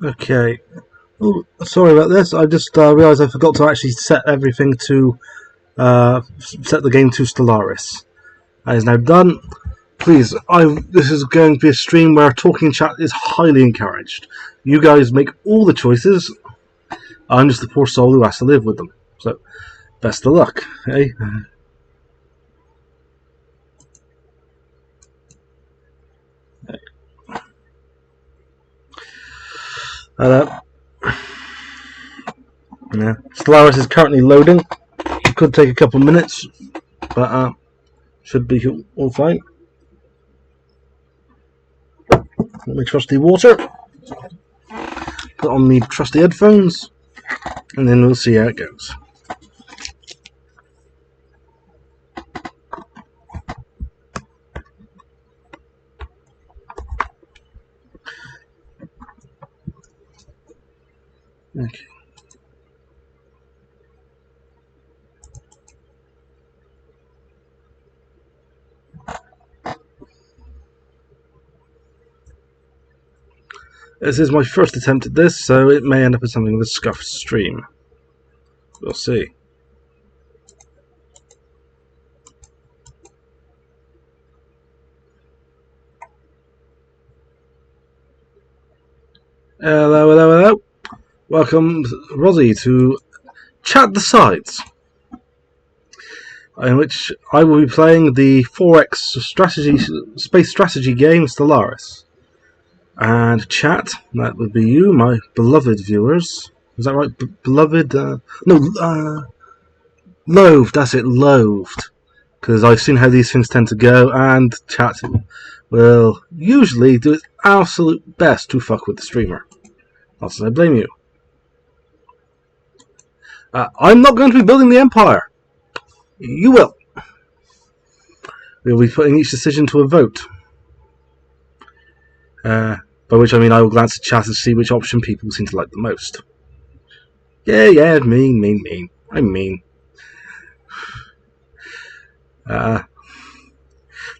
Okay. Oh, sorry about this. I just realised I forgot to actually set everything to set the game to Stellaris. That is now done. Please, this is going to be a stream where talking chat is highly encouraged. You guys make all the choices. I'm just the poor soul who has to live with them. So, best of luck, eh? Uh, yeah. Stellaris is currently loading. It could take a couple of minutes, but should be all fine. Let me trusty water. Put on me trusty headphones, and then we'll see how it goes. Okay. This is my first attempt at this, so it may end up as something of a scuffed stream. We'll see. Hello, hello, hello. Welcome, Rosie, to Chat the Sides, in which I will be playing the 4X space strategy game Stellaris. And chat, that would be you, my beloved viewers. Is that right? Beloved? Loathed, that's it, loathed. Because I've seen how these things tend to go, and chat will usually do its absolute best to fuck with the streamer. Not as I blame you. I'm not going to be building the Empire. You will. We'll be putting each decision to a vote. By which I mean I will glance at chat to see which option people seem to like the most. Yeah, mean. I'm mean.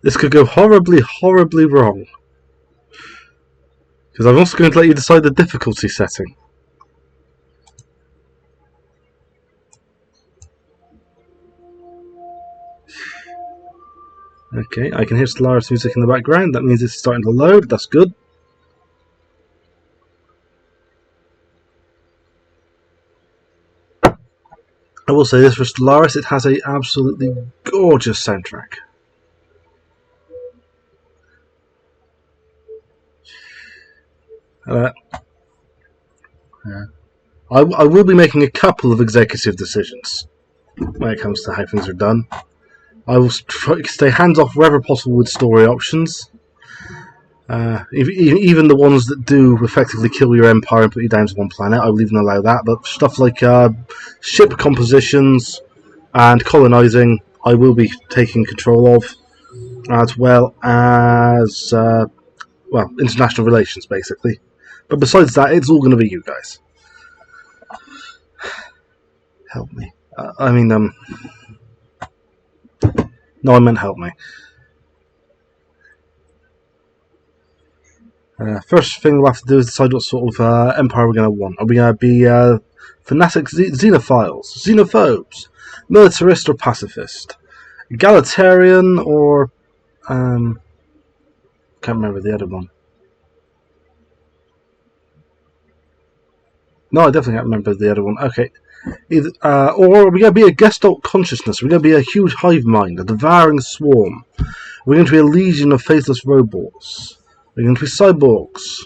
This could go horribly, horribly wrong. Because I'm also going to let you decide the difficulty setting. Okay, I can hear Stellaris music in the background. That means it's starting to load. That's good. I will say this for Stellaris, it has an absolutely gorgeous soundtrack. I will be making a couple of executive decisions when it comes to how things are done. I will try to stay hands off wherever possible with story options. Even the ones that do effectively kill your empire and put you down to one planet, I will even allow that. But stuff like ship compositions and colonizing, I will be taking control of, as well as international relations, basically. But besides that, it's all going to be you guys. Help me. No, I meant help me. First thing we'll have to do is decide what sort of empire we're going to want. Are we going to be fanatic xenophiles, xenophobes, militarist or pacifist, egalitarian or can't remember the other one. No, I definitely can't remember the other one. Okay. Or are we going to be a gestalt consciousness? Are we going to be a huge hive mind, a devouring swarm? Are we going to be a legion of faithless robots? Are we going to be cyborgs?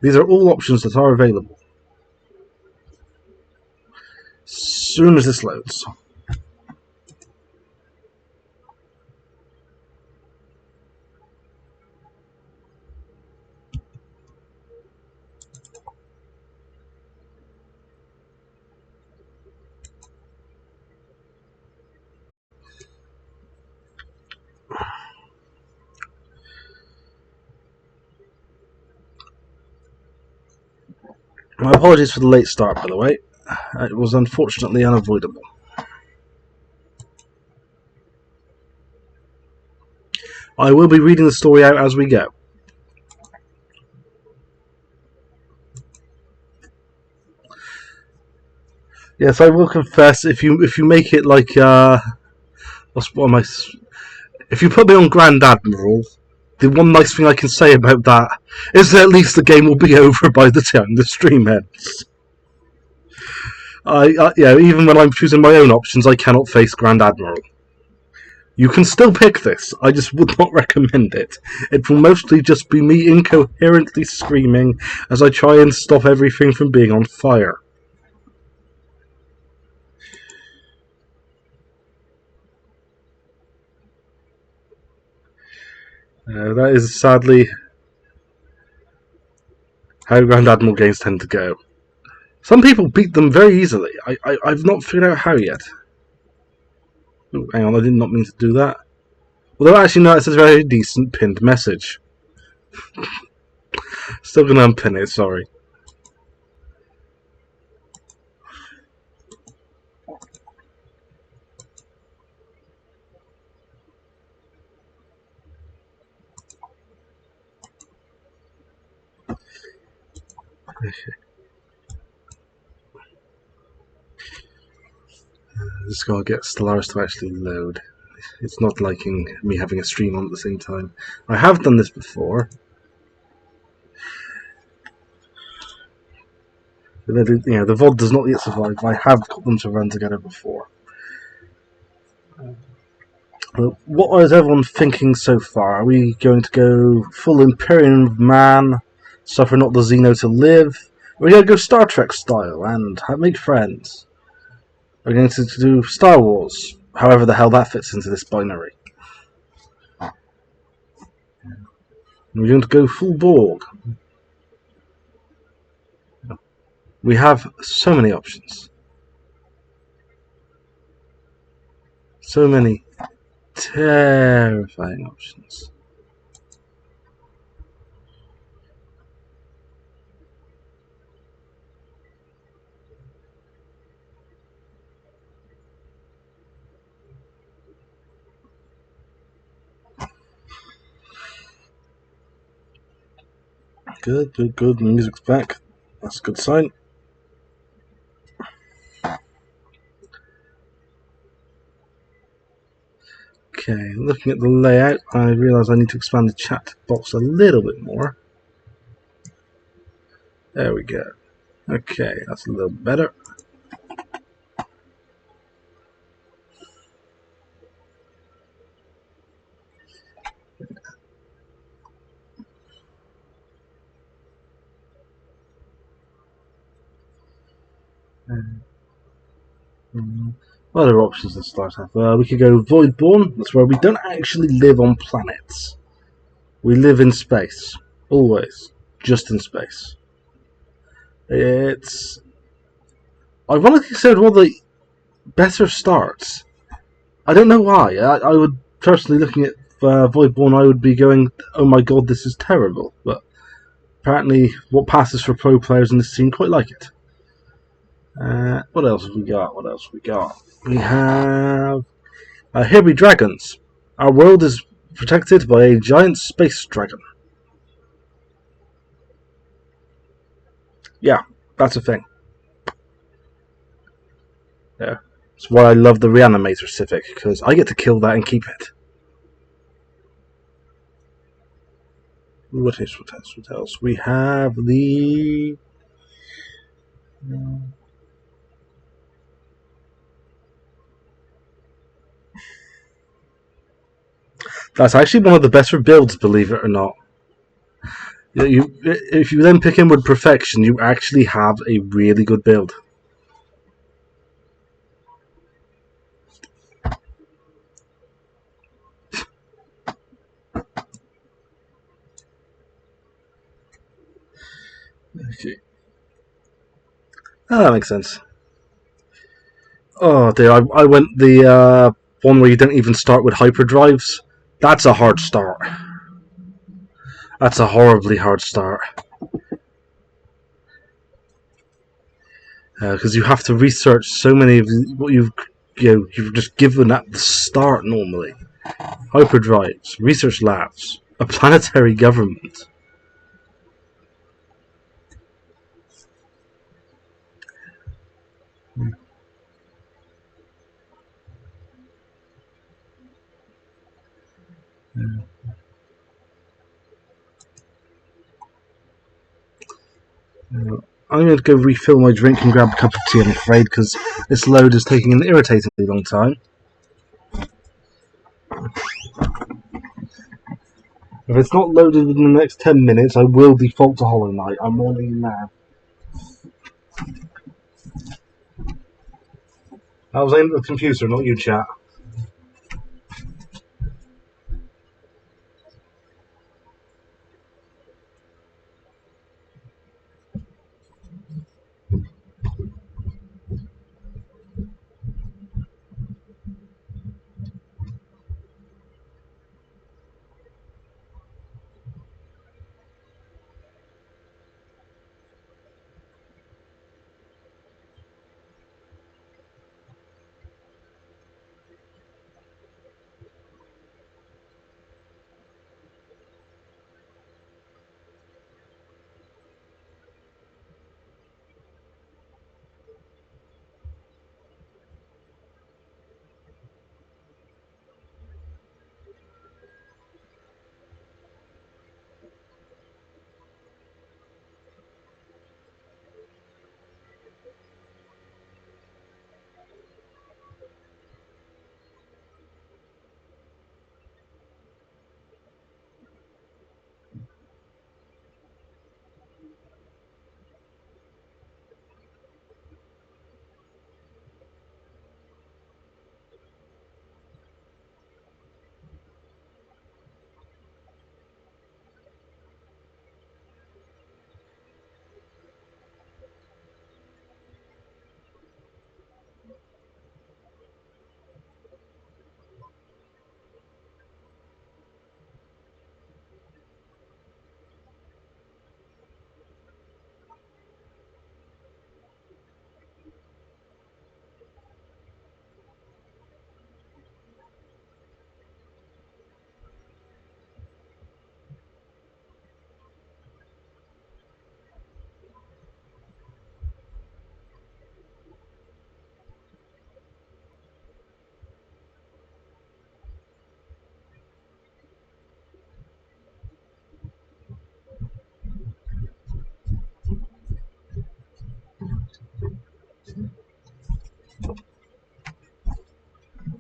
These are all options that are available. As soon as this loads. My apologies for the late start, by the way. It was unfortunately unavoidable. I will be reading the story out as we go. Yes, I will confess. If you make it like what am I? If you put me on Grand Admiral, the one nice thing I can say about that is that at least the game will be over by the time the stream ends. Even when I'm choosing my own options, I cannot face Grand Admiral. You can still pick this, I just would not recommend it. It will mostly just be me incoherently screaming as I try and stop everything from being on fire. That is sadly how Grand Admiral games tend to go. Some people beat them very easily. I've not figured out how yet. Ooh, hang on, I did not mean to do that. Although actually no, it says a very decent pinned message. Still gonna unpin it, sorry. Just gotta get Stellaris to actually load. It's not liking me having a stream on at the same time. I have done this before. The VOD does not yet survive. I have got them to run together before. But what is everyone thinking so far? Are we going to go full Imperium of Man, suffer not the Xeno to live? Are we going to go Star Trek style and make friends? Are we going to do Star Wars? However the hell that fits into this binary. We're going to go full Borg. We have so many options. So many terrifying options. Good. The music's back. That's a good sign. Okay, looking at the layout, I realise I need to expand the chat box a little bit more. There we go. Okay, that's a little better. What other options does Stars have? We could go Voidborn. That's where we don't actually live on planets. We live in space. Always. Just in space. It's ironically said one of the better starts. I don't know why. I would personally, looking at Voidborn, I would be going, oh my god, this is terrible. But apparently what passes for pro players in this scene quite like it. What else have we got? We have here be dragons. Our world is protected by a giant space dragon. Yeah, that's a thing. Yeah. That's why I love the Reanimator Civic, because I get to kill that and keep it. What else? We have the... That's actually one of the better builds, believe it or not. If you then pick Inward Perfection, you actually have a really good build. Okay. Oh, that makes sense. Oh dear, I went the one where you don't even start with hyperdrives. That's a hard start. That's a horribly hard start. Because you have to research so many of what you've just given at the start normally. Hyperdrives, research labs, a planetary government. I'm going to go refill my drink and grab a cup of tea, I'm afraid, because this load is taking an irritatingly long time. If it's not loaded within the next 10 minutes, I will default to Hollow Knight. I'm warning you now. I was aimed at the computer, not you, chat.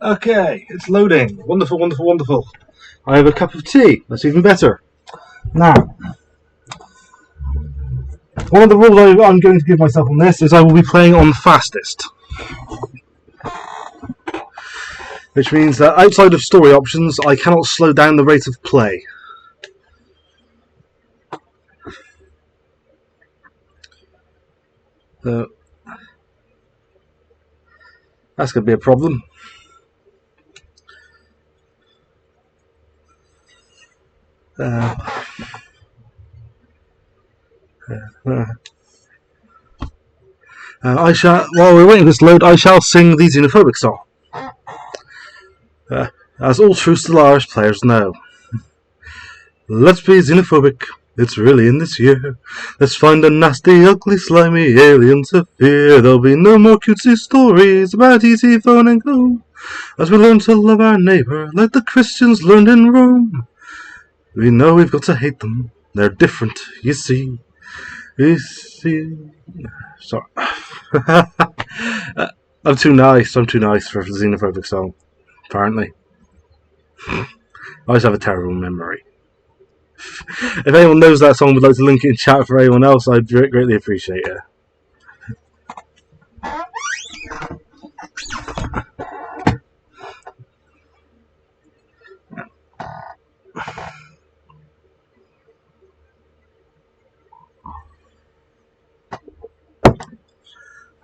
Okay, it's loading. Wonderful, wonderful, wonderful. I have a cup of tea. That's even better. Now, one of the rules I'm going to give myself on this is I will be playing on fastest. Which means that outside of story options, I cannot slow down the rate of play. That's going to be a problem. I shall, while we're waiting for this load, I shall sing the xenophobic song. As all true Stellaris players know. Let's be xenophobic, it's really in this year. Let's find a nasty, ugly, slimy alien to fear. There'll be no more cutesy stories about easy phone and go. As we learn to love our neighbor, like the Christians learned in Rome. We know we've got to hate them, they're different, you see. You see... Sorry. I'm too nice for a xenophobic song, apparently. I always have a terrible memory. If anyone knows that song and would like to link it in chat for anyone else, I'd greatly appreciate it.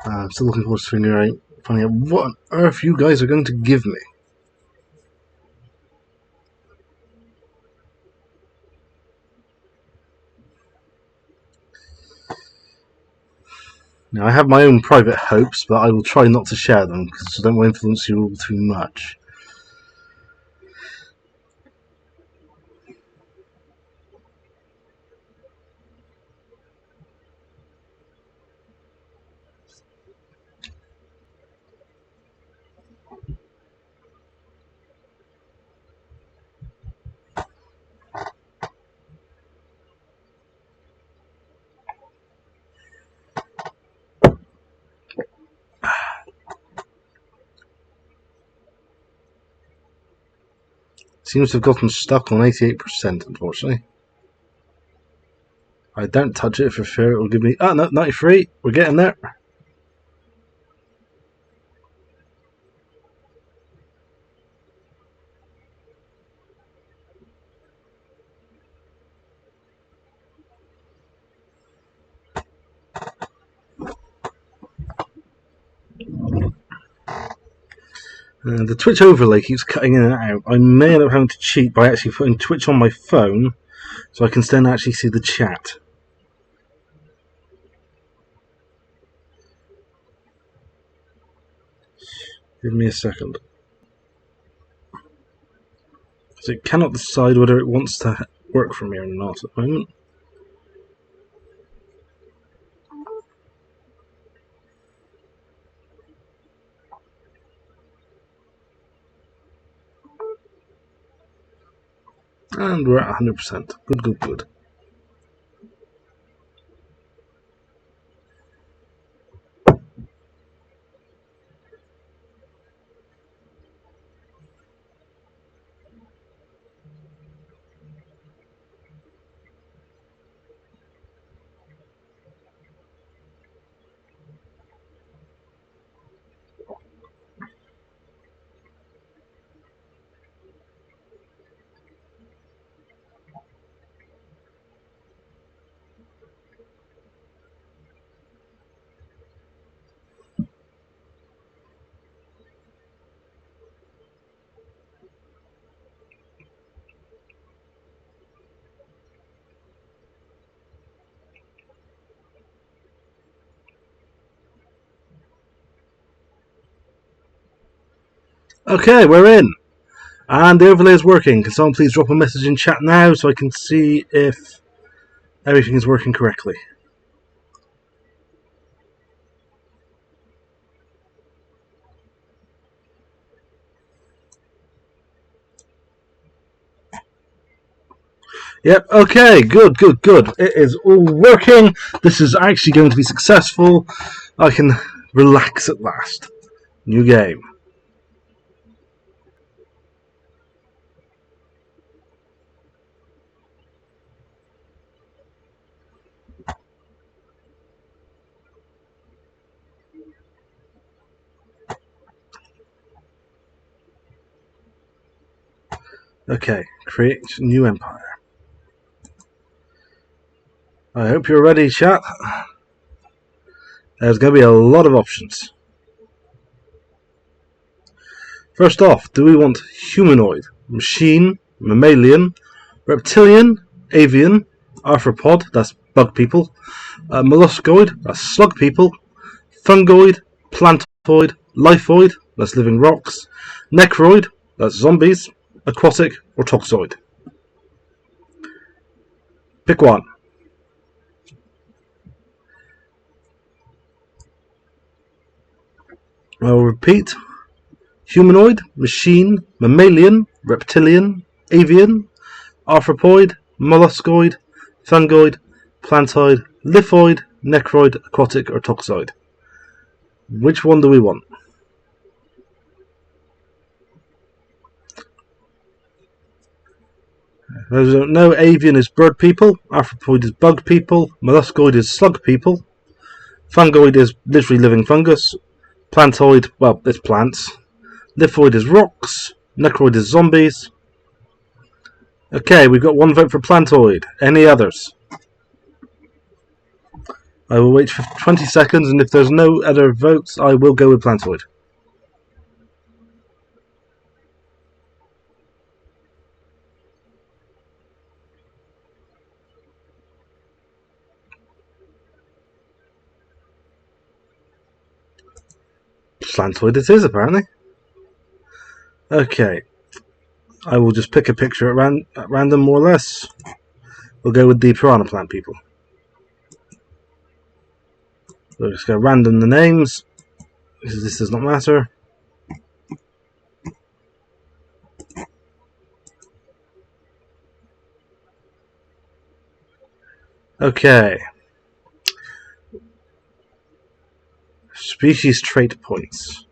I'm still looking forward to finding out what on earth you guys are going to give me. Now, I have my own private hopes, but I will try not to share them because I don't want to influence you all too much. Seems to have gotten stuck on 88%, unfortunately. I don't touch it for fear it will give me... Oh, no, 93. We're getting there. The Twitch overlay keeps cutting in and out. I may end up having to cheat by actually putting Twitch on my phone so I can then actually see the chat. Give me a second. So it cannot decide whether it wants to work for me or not at the moment. And we're at 100%. Good, good, good. Okay, we're in. And the overlay is working. Can someone please drop a message in chat now so I can see if everything is working correctly? Yep, okay, good, good, good. It is all working. This is actually going to be successful. I can relax at last. New game. Okay, create new empire. I hope you're ready, chat. There's going to be a lot of options. First off, do we want humanoid, machine, mammalian, reptilian, avian, arthropod, that's bug people, molluscoid, that's slug people, fungoid, plantoid, lithoid, that's living rocks, necroid, that's zombies, aquatic, or toxoid? Pick one. I'll repeat. Humanoid, machine, mammalian, reptilian, avian, arthropoid, molluscoid, fungoid, plantoid, lithoid, necroid, aquatic, or toxoid. Which one do we want? Those who don't know, avian is bird people, arthropoid is bug people, molluscoid is slug people, fungoid is literally living fungus, plantoid, well, it's plants, lithoid is rocks, necroid is zombies. Okay, we've got one vote for plantoid. Any others? I will wait for 20 seconds, and if there's no other votes, I will go with plantoid. Plantoid it is, apparently. Okay. I will just pick a picture at random, more or less. We'll go with the piranha plant people. We'll just go random the names, because this does not matter. Okay. Species trait points.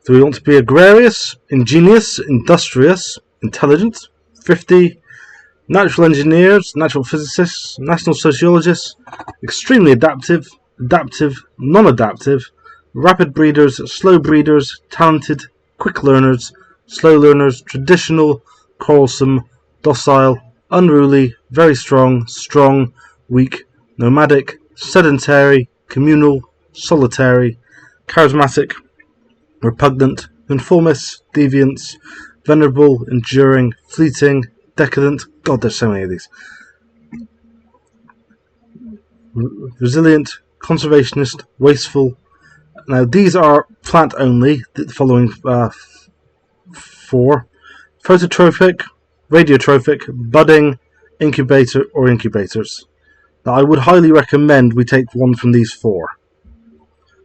Do we want to be gregarious, ingenious, industrious, intelligent, thrifty, natural engineers, natural physicists, national sociologists, extremely adaptive, adaptive, non-adaptive, rapid breeders, slow breeders, talented, quick learners, slow learners, traditional, quarrelsome, docile, unruly, very strong, strong, weak, nomadic, sedentary, communal, solitary, charismatic, repugnant, conformist, deviant, venerable, enduring, fleeting, decadent. God, there's so many of these. Resilient, conservationist, wasteful. Now these are plant only. The following 4: phototrophic, radiotrophic, budding, incubator, or incubators. Now I would highly recommend we take one from these 4.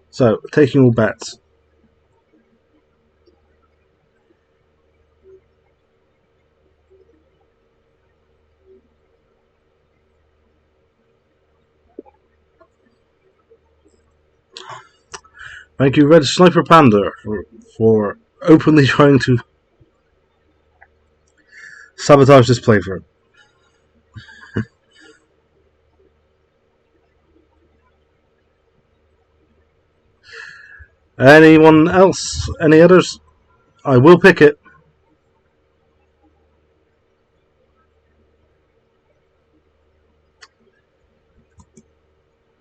So, taking all bets. Thank you, Red Sniper Panda, for openly trying to sabotage this playthrough. Anyone else? Any others? I will pick it.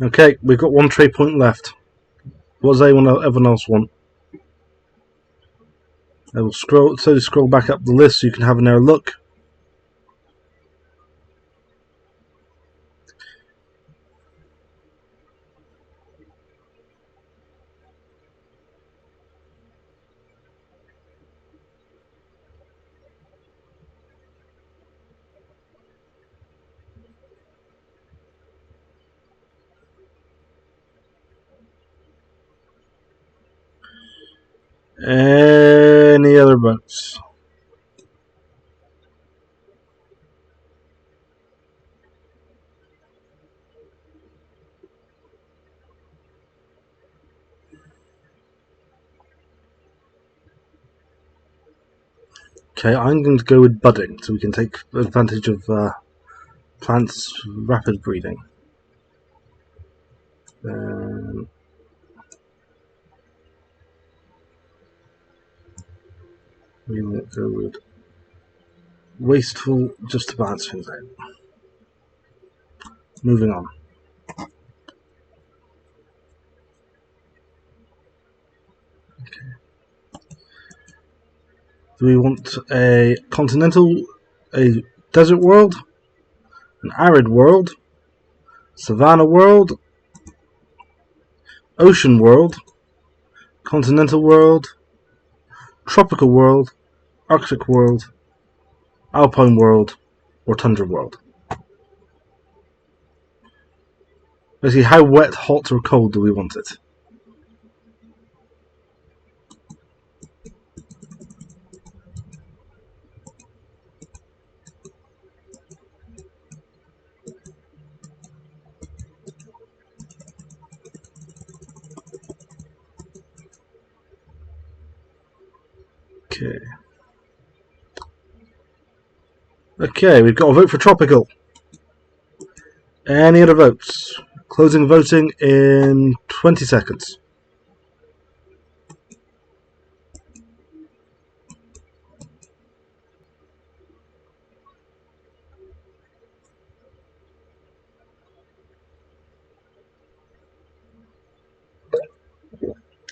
Okay, we've got 1 trade point left. What does everyone else want? I will scroll back up the list so you can have an air look. Any other votes? Okay, I'm going to go with budding so we can take advantage of plants' rapid breeding. We will go with wasteful just to balance things out. Moving on. Do we want a continental, a desert world, an arid world, savanna world, ocean world, continental world, tropical world, Arctic world, alpine world, or tundra world? Basically, how wet, hot, or cold do we want it? Okay. Okay, we've got a vote for tropical. Any other votes? Closing voting in 20 seconds.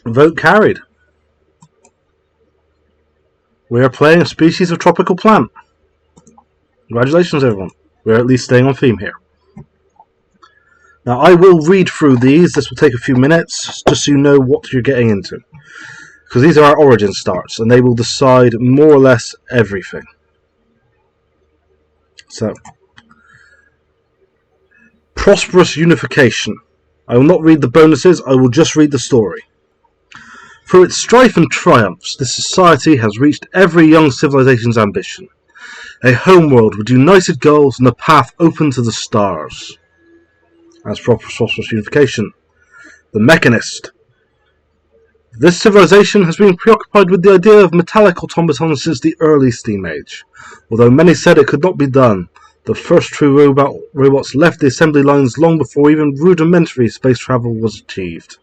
Vote carried. We are playing a species of tropical plant. Congratulations, everyone. We're at least staying on theme here. Now, I will read through these. This will take a few minutes, just so you know what you're getting into. Because these are our origin starts, and they will decide more or less everything. So, prosperous unification. I will not read the bonuses, I will just read the story. Through its strife and triumphs, this society has reached every young civilization's ambition. A homeworld with united goals and a path open to the stars. As prosperous unification. The Mechanist. This civilization has been preoccupied with the idea of metallic automatons since the early Steam Age. Although many said it could not be done, the first true robots left the assembly lines long before even rudimentary space travel was achieved.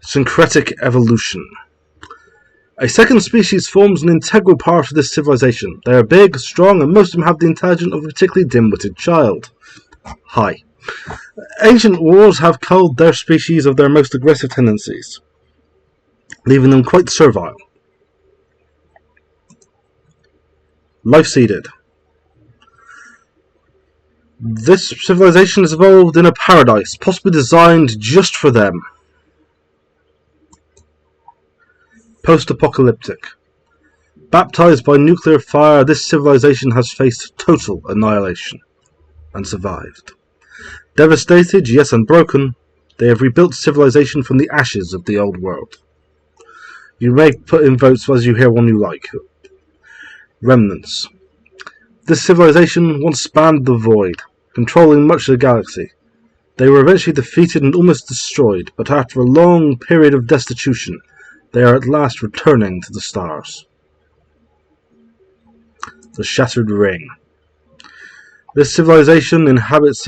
Syncretic evolution. A second species forms an integral part of this civilization. They are big, strong, and most of them have the intelligence of a particularly dim-witted child. Hi. Ancient wars have culled their species of their most aggressive tendencies, leaving them quite servile. Life-seeded. This civilization has evolved in a paradise, possibly designed just for them. Post-apocalyptic. Baptized by nuclear fire, this civilization has faced total annihilation and survived. Devastated, yes unbroken, they have rebuilt civilization from the ashes of the old world. You may put in votes as you hear one you like. Remnants. This civilization once spanned the void, controlling much of the galaxy. They were eventually defeated and almost destroyed, but after a long period of destitution, they are at last returning to the stars. The Shattered Ring. This civilization inhabits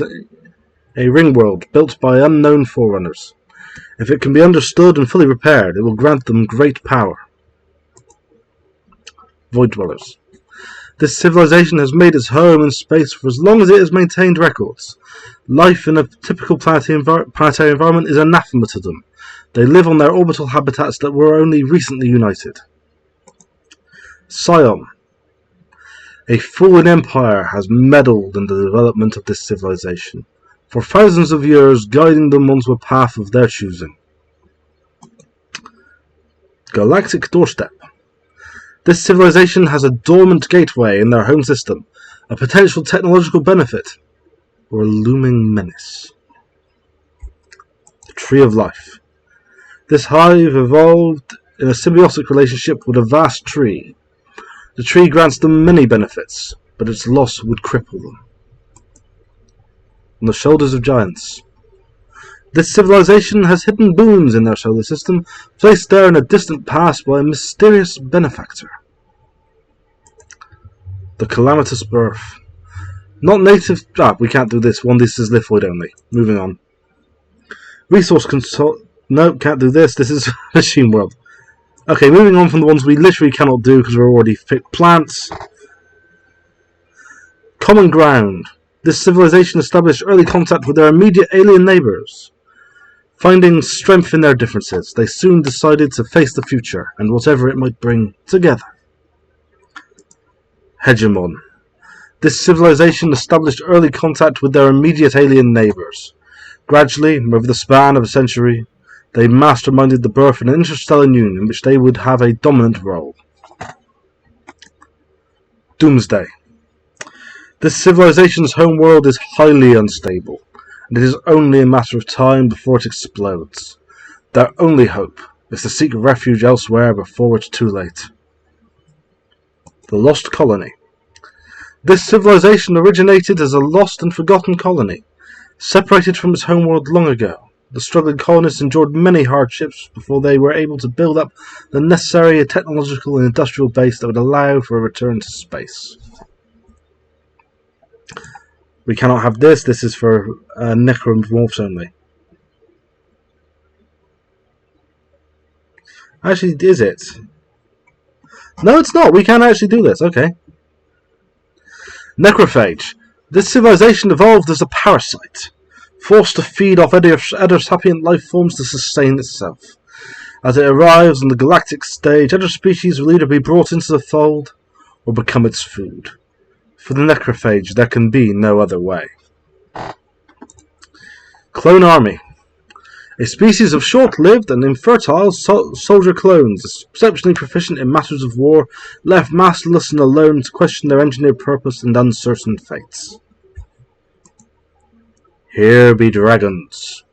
a ring world built by unknown forerunners. If it can be understood and fully repaired, it will grant them great power. Void Dwellers. This civilization has made its home in space for as long as it has maintained records. Life in a typical planetary environment is anathema to them. They live on their orbital habitats that were only recently united. Scion. A fallen empire has meddled in the development of this civilization, for thousands of years guiding them onto a path of their choosing. Galactic Doorstep. This civilization has a dormant gateway in their home system, a potential technological benefit, or a looming menace. The Tree of Life. This hive evolved in a symbiotic relationship with a vast tree. The tree grants them many benefits, but its loss would cripple them. On the Shoulders of Giants. This civilization has hidden boons in their solar system, placed there in a distant past by a mysterious benefactor. The Calamitous Birth. Not native... we can't do this one. This is lithoid only. Moving on. Resource Consult... No, can't do this. This is Machine World. Okay, moving on from the ones we literally cannot do because we're already picked. Plants. Common Ground. This civilization established early contact with their immediate alien neighbours. Finding strength in their differences, they soon decided to face the future and whatever it might bring together. Hegemon. This civilization established early contact with their immediate alien neighbours. Gradually, over the span of a century, they masterminded the birth of an interstellar union in which they would have a dominant role. Doomsday. This civilization's homeworld is highly unstable, and it is only a matter of time before it explodes. Their only hope is to seek refuge elsewhere before it's too late. The Lost Colony. This civilization originated as a lost and forgotten colony, separated from its homeworld long ago. The struggling colonists endured many hardships before they were able to build up the necessary technological and industrial base that would allow for a return to space. We cannot have this. This is for necromorphs only. Actually, is it? No, it's not. We can actually do this. Okay. Necrophage. This civilization evolved as a parasite, forced to feed off other sapient life forms to sustain itself. As it arrives on the galactic stage, other species will either be brought into the fold or become its food. For the necrophage, there can be no other way. Clone Army. A species of short-lived and infertile soldier clones, exceptionally proficient in matters of war, left masterless and alone to question their engineered purpose and uncertain fates. Here be dragons.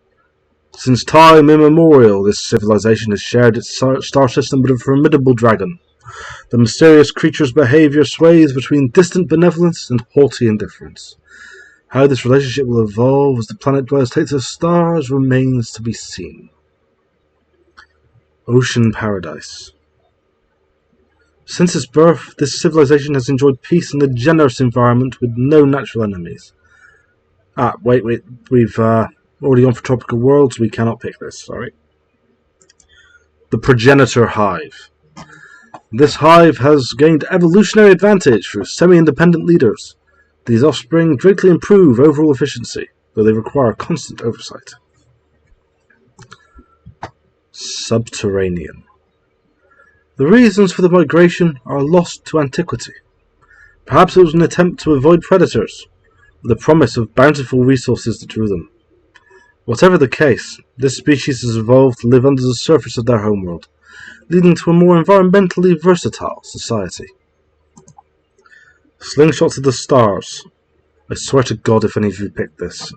Since time immemorial, this civilization has shared its star system with a formidable dragon. The mysterious creature's behavior sways between distant benevolence and haughty indifference. How this relationship will evolve as the planet dwellers take to the stars remains to be seen. Ocean Paradise. Since its birth, this civilization has enjoyed peace and a generous environment with no natural enemies. Wait, we've already gone for tropical worlds, we cannot pick this, sorry. The Progenitor Hive. This hive has gained evolutionary advantage through semi-independent leaders. These offspring greatly improve overall efficiency, though they require constant oversight. Subterranean. The reasons for the migration are lost to antiquity. Perhaps it was an attempt to avoid predators, with the promise of bountiful resources that drew them. Whatever the case, this species has evolved to live under the surface of their homeworld, leading to a more environmentally versatile society. Slingshot to the stars. I swear to God if any of you picked this.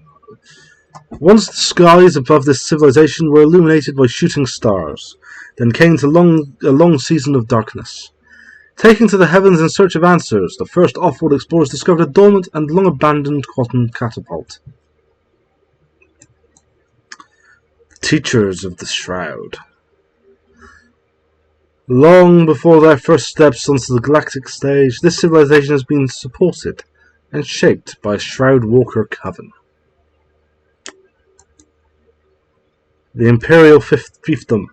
Once the skies above this civilization were illuminated by shooting stars, then came a long season of darkness. Taking to the heavens in search of answers, the first off-world explorers discovered a dormant and long-abandoned quantum catapult. Teachers of the Shroud. Long before their first steps onto the galactic stage, this civilization has been supported and shaped by a Shroud Walker coven. The Imperial Fiefdom.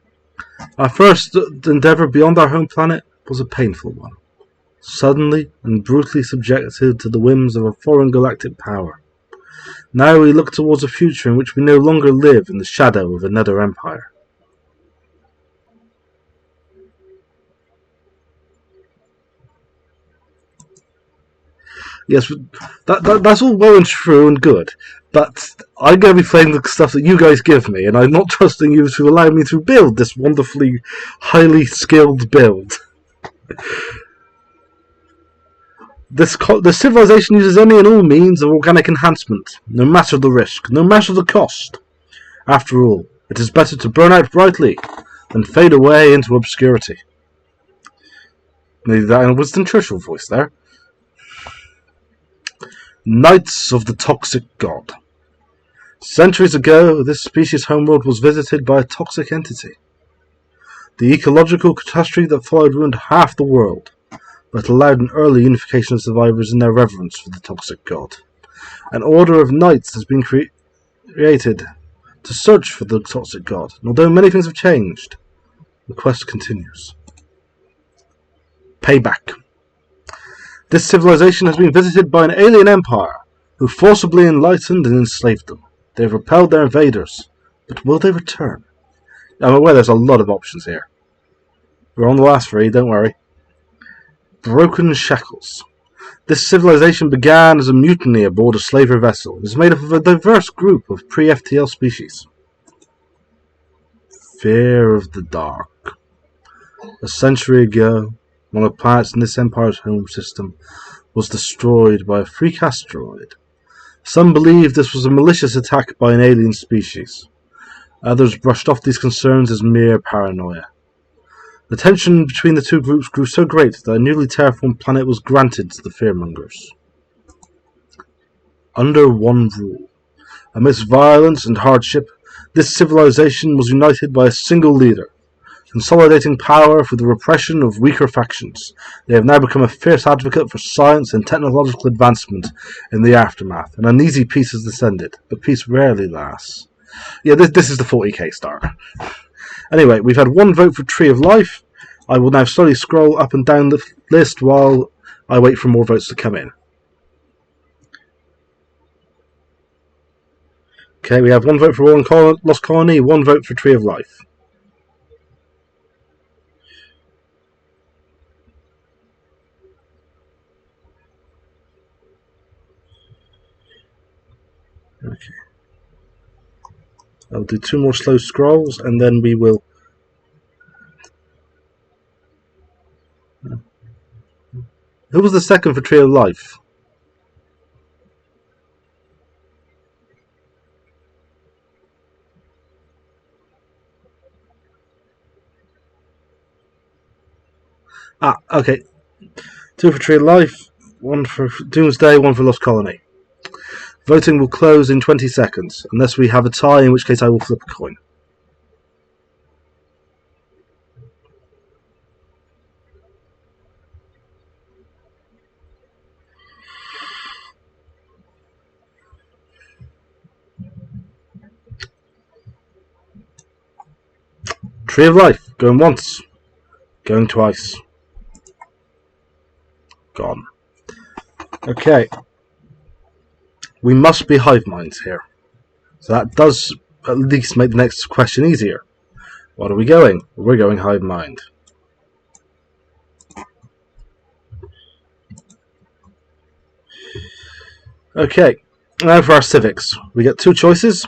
Our first endeavour beyond our home planet was a painful one. Suddenly and brutally subjected to the whims of a foreign galactic power. Now we look towards a future in which we no longer live in the shadow of another empire. Yes, that's all well and true and good, but I'm going to be playing the stuff that you guys give me, and I'm not trusting you to allow me to build this wonderfully, highly skilled build. The civilization uses any and all means of organic enhancement, no matter the risk, no matter the cost. After all, it is better to burn out brightly than fade away into obscurity. Maybe that in a Winston Churchill voice there. Knights of the Toxic God. Centuries ago, this species' homeworld was visited by a toxic entity. The ecological catastrophe that followed ruined half the world, but allowed an early unification of survivors in their reverence for the toxic god. An order of knights has been created to search for the toxic god, and although many things have changed, the quest continues. Payback. This civilization has been visited by an alien empire, who forcibly enlightened and enslaved them. They have repelled their invaders, but will they return? I'm aware there's a lot of options here. We're on the last three, don't worry. Broken Shackles. This civilization began as a mutiny aboard a slaver vessel. It is made up of a diverse group of pre-FTL species. Fear of the Dark. A century ago, one of the planets in this empire's home system was destroyed by a freak asteroid. Some believe this was a malicious attack by an alien species. Others brushed off these concerns as mere paranoia. The tension between the two groups grew so great that a newly terraformed planet was granted to the fearmongers. Under one rule. Amidst violence and hardship, this civilization was united by a single leader. Consolidating power for the repression of weaker factions, they have now become a fierce advocate for science and technological advancement in the aftermath. An uneasy peace has descended, but peace rarely lasts. Yeah, this is the 40k star. Anyway, we've had one vote for Tree of Life. I will now slowly scroll up and down the list while I wait for more votes to come in. Okay, we have one vote for Lost Colony, one vote for Tree of Life. Okay. I'll do two more slow scrolls and then we will... Who was the second for Tree of Life? Okay. Two for Tree of Life, one for Doomsday, one for Lost Colony. Voting will close in 20 seconds, unless we have a tie, in which case I will flip a coin. Tree of Life. Going once. Going twice. Gone. Okay. We must be hive minds here. So that does at least make the next question easier. What are we going? We're going hive mind. Okay. Now for our civics. We get two choices.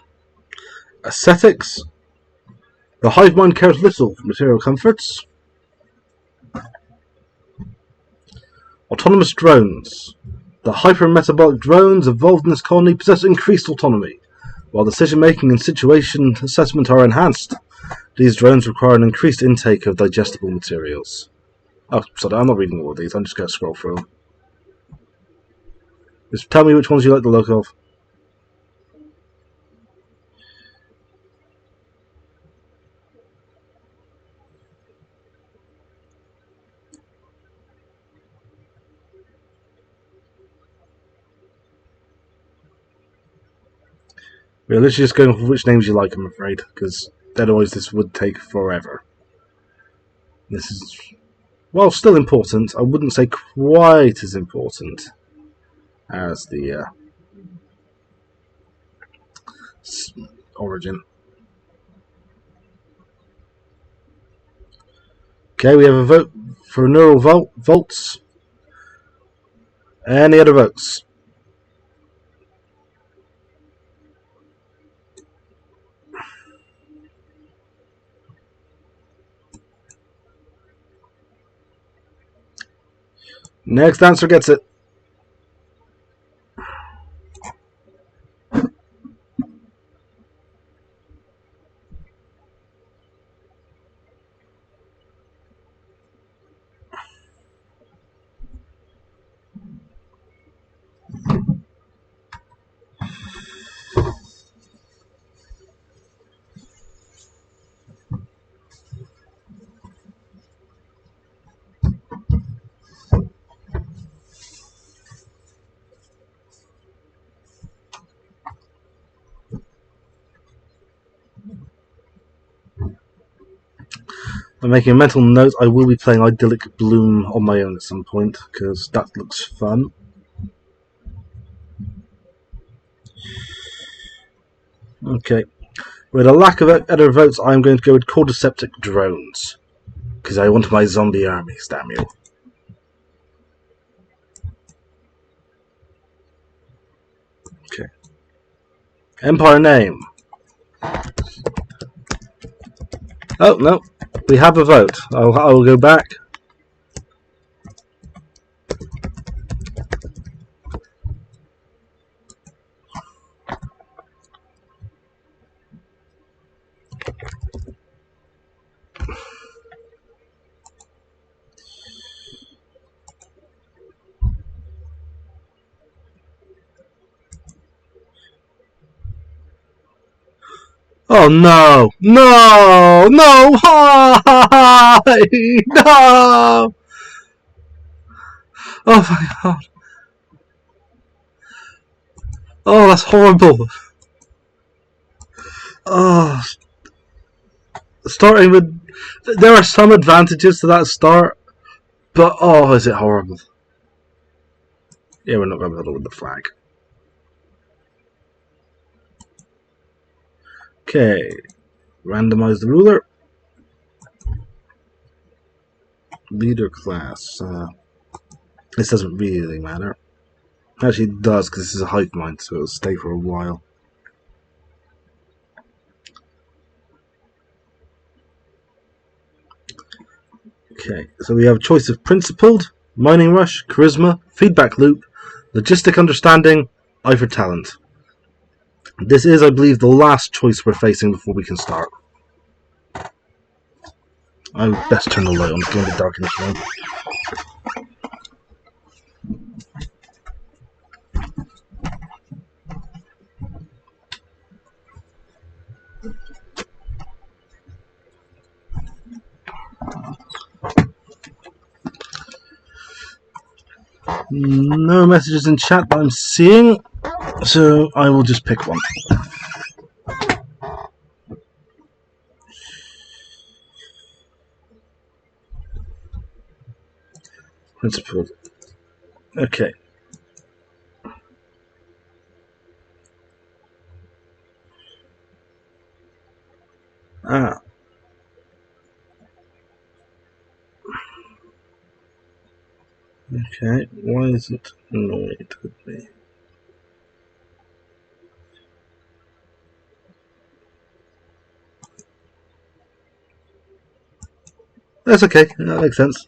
Aesthetics. The hive mind cares little for material comforts. Autonomous drones. The hyper-metabolic drones evolved in this colony possess increased autonomy, while decision-making and situation assessment are enhanced. These drones require an increased intake of digestible materials. Oh, sorry, I'm not reading all of these, I'm just going to scroll through them. Just tell me which ones you like the look of. We're literally just going for which names you like, I'm afraid, because otherwise this would take forever. This is, well, still important. I wouldn't say quite as important as the origin. Okay, we have a vote for neural vaults. Any other votes? Next answer gets it. I'm making a mental note, I will be playing Idyllic Bloom on my own at some point, because that looks fun. Okay. With a lack of other votes, I'm going to go with Cordyceptic Drones. Because I want my zombie armies, damn you. Okay. Empire name. Oh, no. We have a vote. I will go back. Oh no! No! No! Why? No! Oh my god. Oh, that's horrible. Oh. Starting with... There are some advantages to that start, but oh, is it horrible. Yeah, we're not going to bother with the flag. Okay. Randomize the ruler. Leader class. This doesn't really matter. Actually, it does, because this is a hive mind, so it'll stay for a while. Okay, so we have a choice of Principled, Mining Rush, Charisma, Feedback Loop, Logistic Understanding, Eye for Talent. This is, I believe, the last choice we're facing before we can start. I would best turn the light on, it's going to be dark in this room. No messages in chat that I'm seeing, so I will just pick one. Principal. Okay. Ah. Okay. Why is it annoyed with me? That's okay. That makes sense.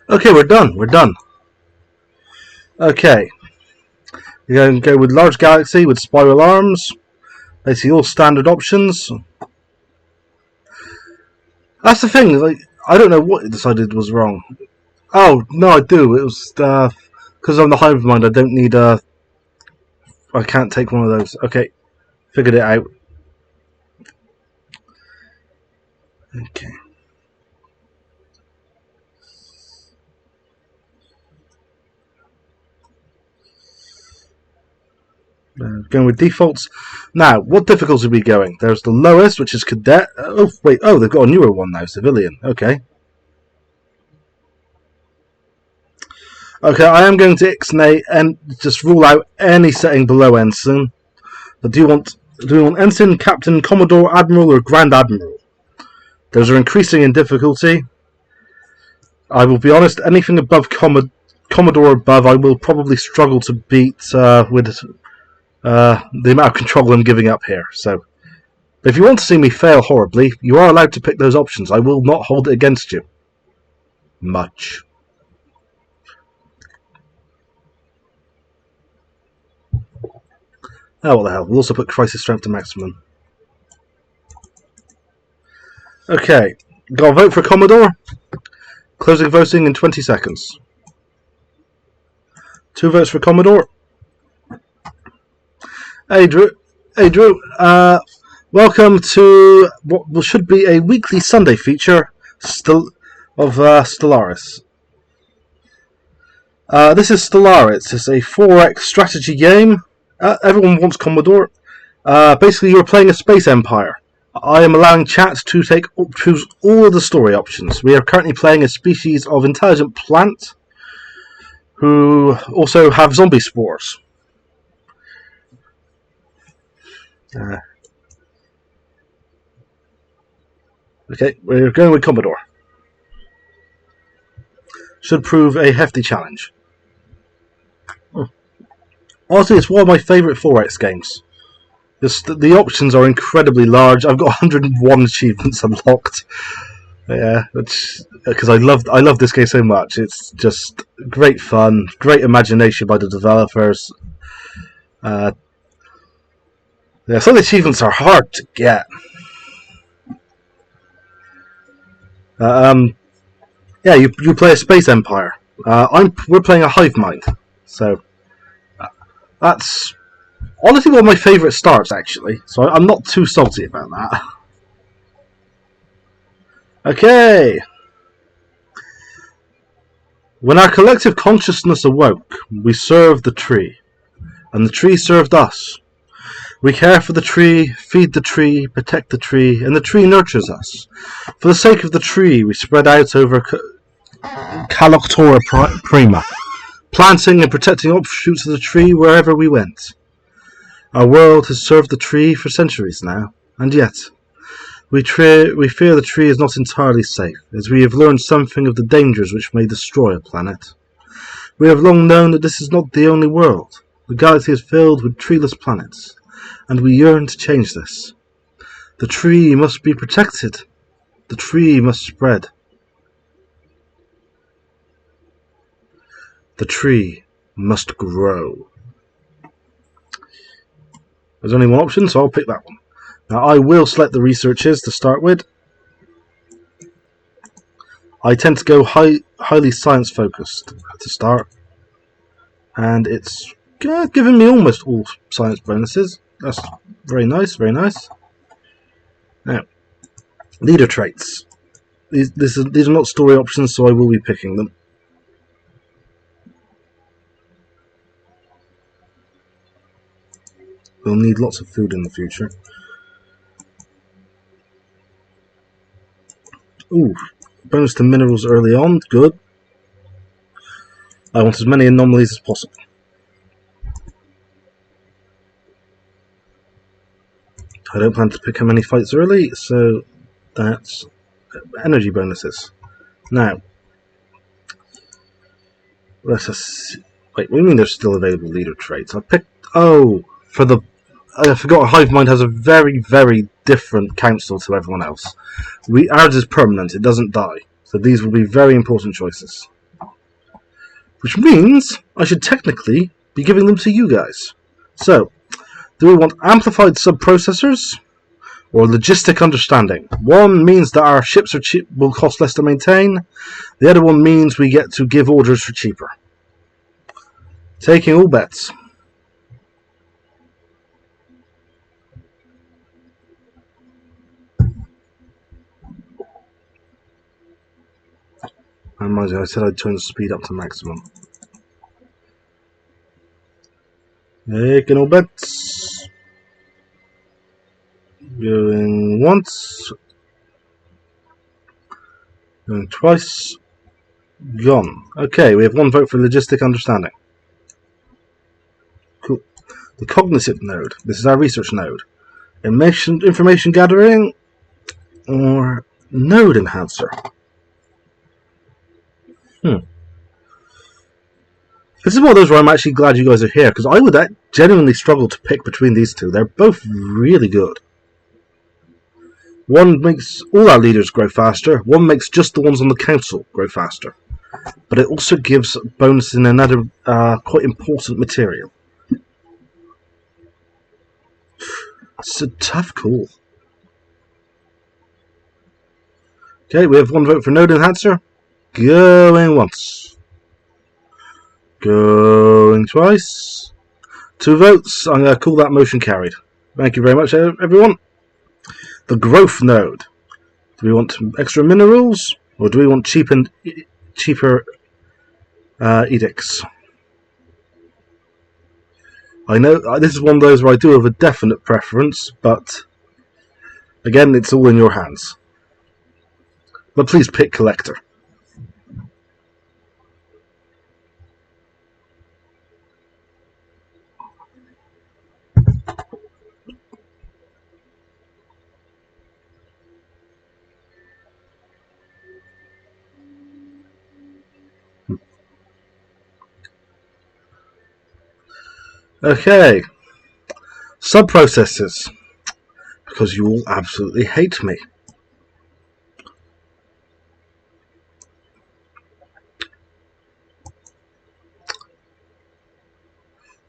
Okay, we're done. We're done. Okay. We're going to go with large galaxy with spiral arms. Basically, all standard options. That's the thing. Like, I don't know what it decided was wrong. Oh no, I do. It was because I'm the hive mind. I don't need a. I can't take one of those. Okay, figured it out. Okay. Going with defaults. Now, what difficulty are we going? There's the lowest, which is cadet. Oh, wait. Oh, they've got a newer one now, civilian. Okay. Okay, I am going to ixnay and just rule out any setting below ensign. But do we want ensign, captain, commodore, admiral, or grand admiral? Those are increasing in difficulty. I will be honest, anything above commodore above, I will probably struggle to beat with the amount of control I'm giving up here. So, if you want to see me fail horribly, you are allowed to pick those options. I will not hold it against you. Much. Oh, what the hell. We'll also put crisis strength to maximum. Okay. Got to vote for Commodore. Closing voting in 20 seconds. 2 votes for Commodore. Hey, Drew. Welcome to what should be a weekly Sunday feature of Stellaris. This is Stellaris. It's a 4X strategy game. Everyone wants Commodore. Basically, you're playing a space empire. I am allowing chat to choose all of the story options. We are currently playing a species of intelligent plant who also have zombie spores. Okay, we're going with Commodore. Should prove a hefty challenge. Honestly, it's one of my favourite 4X games. The options are incredibly large. I've got 101 achievements unlocked. Yeah, because I love this game so much. It's just great fun, great imagination by the developers. Yeah, some of the achievements are hard to get. Yeah, you play a space empire. We're playing a hive mind, so that's honestly one of my favourite starts, actually. So I'm not too salty about that. Okay. When our collective consciousness awoke, we served the tree, and the tree served us. We care for the tree, feed the tree, protect the tree, and the tree nurtures us. For the sake of the tree, we spread out over Caloctora Prima, planting and protecting offshoots of the tree wherever we went. Our world has served the tree for centuries now, and yet we fear the tree is not entirely safe, as we have learned something of the dangers which may destroy a planet. We have long known that this is not the only world. The galaxy is filled with treeless planets, and we yearn to change this. The tree must be protected. The tree must spread. The tree must grow. There's only one option, so I'll pick that one. Now, I will select the researches to start with. I tend to go highly science-focused to start. And it's given me almost all science bonuses. That's very nice, very nice. Now, leader traits. These are not story options, so I will be picking them. We'll need lots of food in the future. Ooh, bonus to minerals early on, good. I want as many anomalies as possible. I don't plan to pick how many fights early, so that's energy bonuses. Now, let us see. Wait, what do you mean there's still available leader traits? I picked... Oh, for the... I forgot Hive Mind has a very, very different council to everyone else. Ours is permanent, it doesn't die. So these will be very important choices. Which means I should technically be giving them to you guys. So, do we want amplified sub-processors or logistic understanding? One means that our ships will cost less to maintain. The other one means we get to give orders for cheaper. Taking all bets. And mind you, I said I'd turn the speed up to maximum. Taking all bets. Going once. Going twice. Gone. Okay, we have one vote for logistic understanding. Cool. The cognitive node. This is our research node. Information gathering or node enhancer. This is one of those where I'm actually glad you guys are here, because I would genuinely struggle to pick between these two. They're both really good. One makes all our leaders grow faster, one makes just the ones on the council grow faster. But it also gives bonus in another quite important material. It's a tough call. Okay, we have one vote for node enhancer. Going once. Going twice. 2 votes. I'm going to call that motion carried. Thank you very much, everyone. The growth node. Do we want extra minerals, or do we want cheaper edicts? I know this is one of those where I do have a definite preference, but again, it's all in your hands. But please pick collector. Okay, sub-processes, because you all absolutely hate me.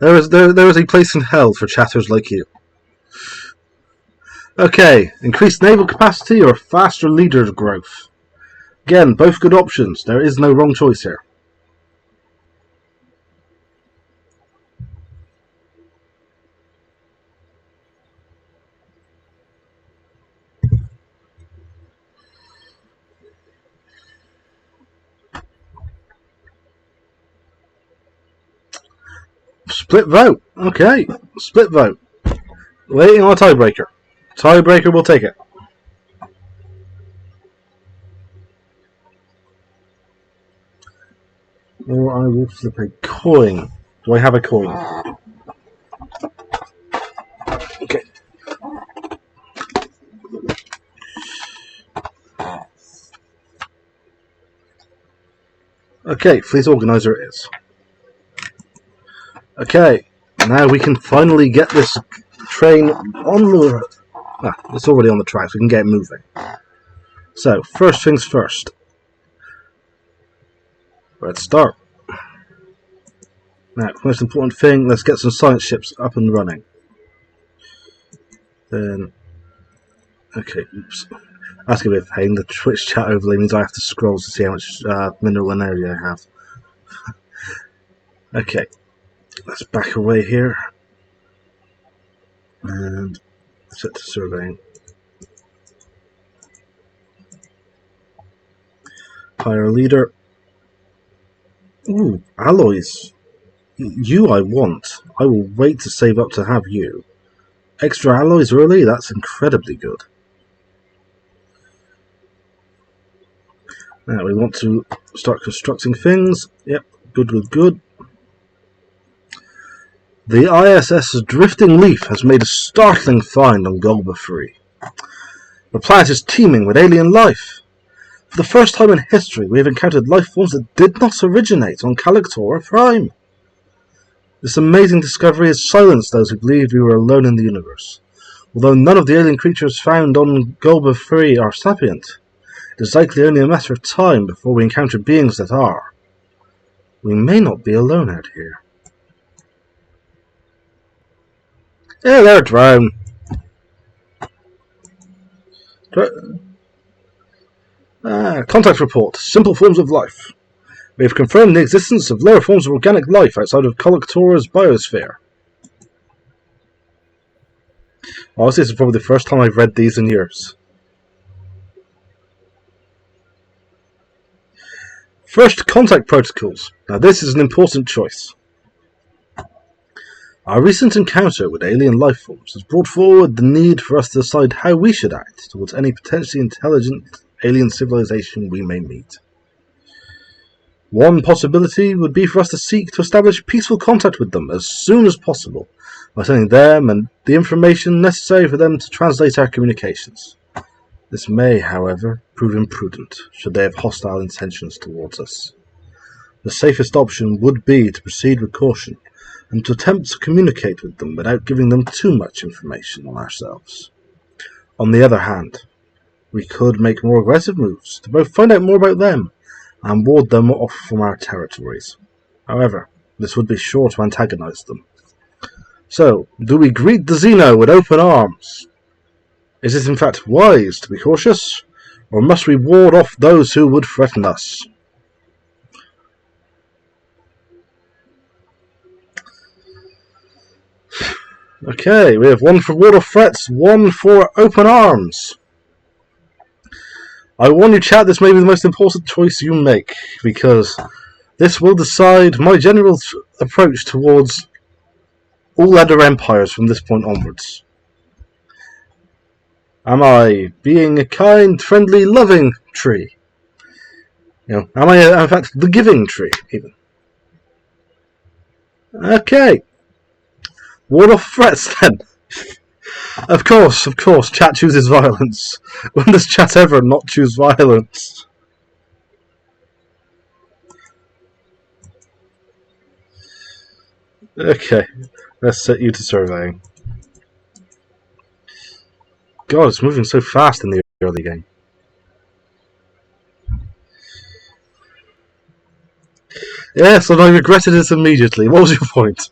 There is a place in hell for chatters like you. Okay, increased naval capacity or faster leader growth. Again, both good options. There is no wrong choice here. Split vote. Okay, split vote. Waiting on a tiebreaker. Tiebreaker will take it. Or I will flip a coin. Do I have a coin? Okay. Okay, fleet organizer it is. Okay, now we can finally get this train on the road. It's already on the tracks, we can get it moving. So, first things first. Let's start. Now, most important thing, let's get some science ships up and running. Then, okay, oops. That's going to be a pain. The Twitch chat overlay means I have to scroll to see how much mineral and energy I have. Okay, let's back away here. And set to surveying. Hire a leader. Ooh, alloys. You I want. I will wait to save up to have you. Extra alloys early? That's incredibly good. Now we want to start constructing things. Yep, good. The ISS Drifting Leaf has made a startling find on Golba 3. The planet is teeming with alien life. For the first time in history, we have encountered life forms that did not originate on Calictora Prime. This amazing discovery has silenced those who believed we were alone in the universe. Although none of the alien creatures found on Golba 3 are sapient, it is likely only a matter of time before we encounter beings that are. We may not be alone out here. Yeah, they're drowned. Contact report. Simple forms of life. We have confirmed the existence of lower forms of organic life outside of Calictora's biosphere. Honestly, this is probably the first time I've read these in years. First contact protocols. Now this is an important choice. Our recent encounter with alien life forms has brought forward the need for us to decide how we should act towards any potentially intelligent alien civilization we may meet. One possibility would be for us to seek to establish peaceful contact with them as soon as possible by sending them and the information necessary for them to translate our communications. This may, however, prove imprudent should they have hostile intentions towards us. The safest option would be to proceed with caution and to attempt to communicate with them without giving them too much information on ourselves. On the other hand, we could make more aggressive moves to both find out more about them and ward them off from our territories. However, this would be sure to antagonize them. So, do we greet the Xeno with open arms? Is it in fact wise to be cautious, or must we ward off those who would threaten us? Okay, we have one for ward off threats, one for open arms. I warn you, chat, this may be the most important choice you make, because this will decide my general approach towards all other empires from this point onwards. Am I being a kind, friendly, loving tree? Am I, in fact, the giving tree, even? Okay. Ward off threats, then. Of course, chat chooses violence. When does chat ever not choose violence? Okay, let's set you to surveying. God, it's moving so fast in the early game. Yes, and I regretted it immediately. What was your point?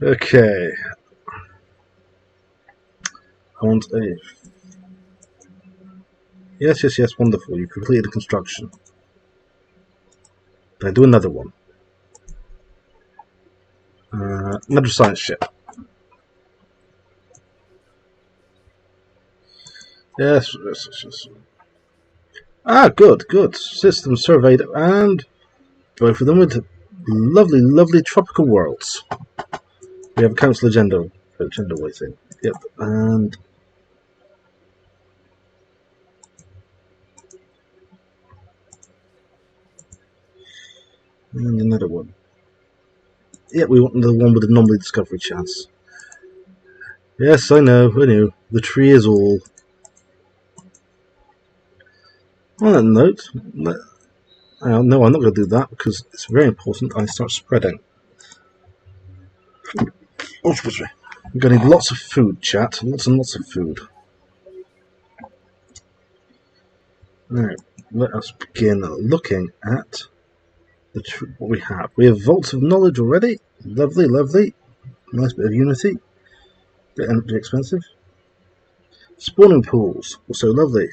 Okay. I want a... Yes, wonderful. You completed the construction. Can I do another one? Another science ship. Yes. Ah, good. System surveyed, and both of them with lovely tropical worlds. We have a council agenda waiting. Yep, and another one. Yep, we want the one with the anomaly discovery chance. Yes, I know. The tree is all. On that note, no, I'm not going to do that because it's very important I start spreading. Oh, excuse me. I'm going to need lots of food, chat. Lots and lots of food. Now, let us begin looking at what we have. We have vaults of knowledge already. Lovely. Nice bit of unity. Bit expensive. Spawning pools. Also lovely.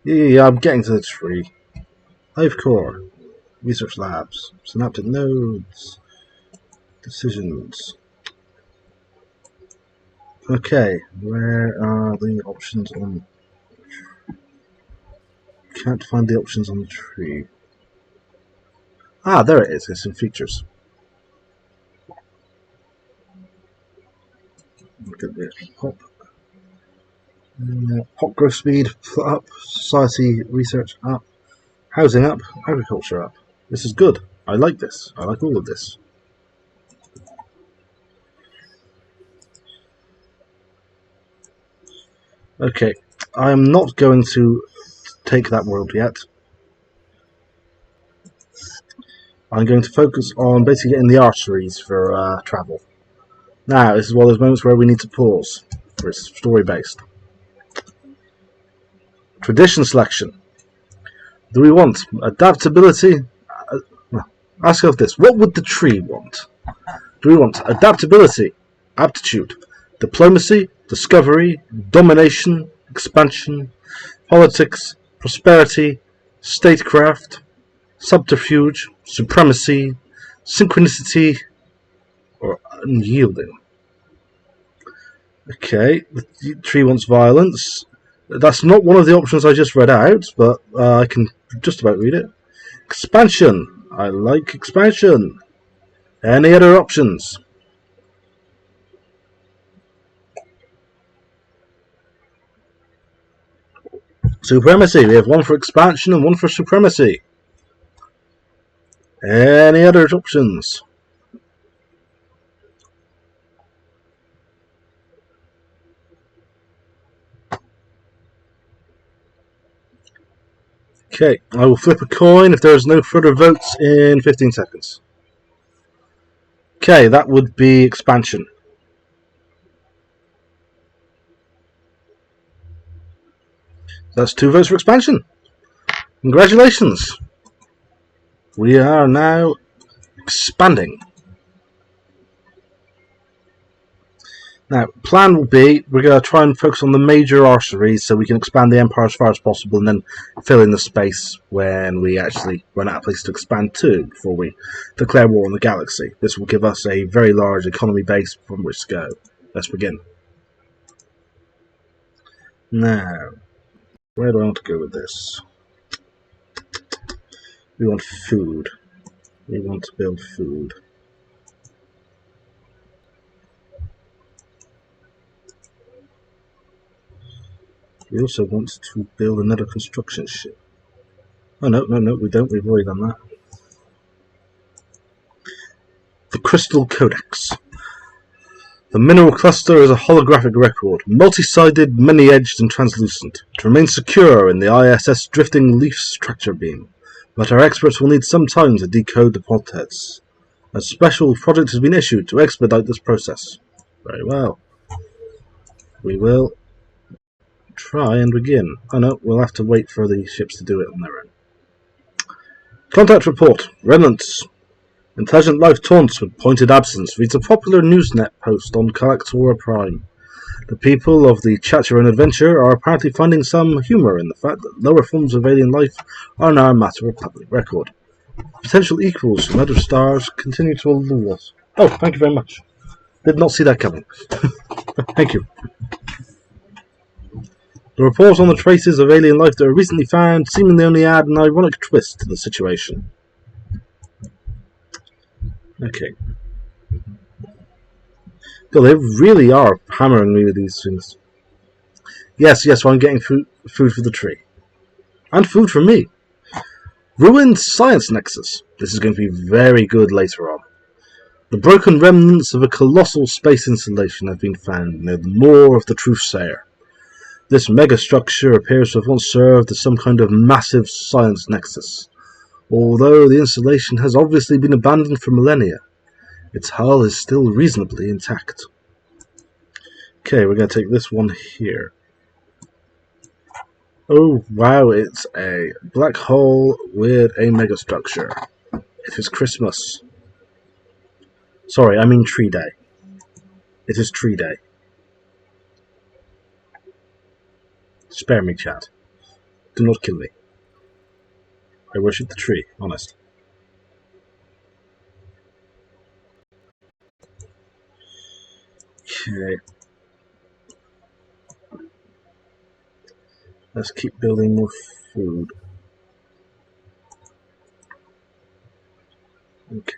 Yeah, I'm getting to the tree. Hive core. Research labs. Synaptic nodes. Decisions. Okay, where are the options on... Can't find the options on the tree. Ah, there it is. It's in features. Look at this. Hop growth speed up. Society research up. Housing up. Agriculture up. This is good. I like this. I like all of this. Okay. I am not going to take that world yet. I'm going to focus on basically getting the arteries for travel. Now, this is one of those moments where we need to pause, for it's story based. Tradition selection. Do we want adaptability? Ask yourself this: what would the tree want? Do we want adaptability, aptitude, diplomacy, discovery, domination, expansion, politics, prosperity, statecraft, subterfuge, supremacy, synchronicity, or unyielding? Okay, the tree wants violence. That's not one of the options I just read out, but I can just about read it. Expansion. I like expansion. Any other options? Supremacy. We have one for expansion and one for supremacy. Any other options? Okay, I will flip a coin if there is no further votes in 15 seconds. Okay, that would be expansion. That's 2 votes for expansion. Congratulations. We are now expanding. Now, plan will be we're going to try and focus on the major arteries so we can expand the empire as far as possible and then fill in the space when we actually run out of places to expand to before we declare war on the galaxy. This will give us a very large economy base from which to go. Let's begin. Now, where do I want to go with this? We want food. We want to build food. We also want to build another construction ship. Oh, no, we don't. We've already done that. The Crystal Codex. The mineral cluster is a holographic record, multi-sided, many-edged, and translucent. It remains secure in the ISS drifting leaf structure beam, but our experts will need some time to decode the plot heads. A special project has been issued to expedite this process. Very well. We will try and begin. Oh no, we'll have to wait for the ships to do it on their own. Contact report. Remnants. Intelligent life taunts with pointed absence reads a popular Newsnet post on Collectora Prime. The people of the Chacharan adventure are apparently finding some humour in the fact that lower forms of alien life are now a matter of public record. Potential equals from other stars continue to elude us. Oh, thank you very much. Did not see that coming. Thank you. The report on the traces of alien life that were recently found seemingly only add an ironic twist to the situation. Okay. God, they really are hammering me with these things. Yes, well, I'm getting food for the tree. And food for me. Ruined Science Nexus. This is going to be very good later on. The broken remnants of a colossal space installation have been found near the moor of the Truthsayer. This megastructure appears to have once served as some kind of massive science nexus, although the installation has obviously been abandoned for millennia. Its hull is still reasonably intact. Okay, we're going to take this one here. Oh wow, it's a black hole with a megastructure. It is Christmas. Sorry, I mean Tree Day. It is Tree Day. Spare me, chat. Do not kill me. I worship the tree, honest. Okay. Let's keep building more food. Okay.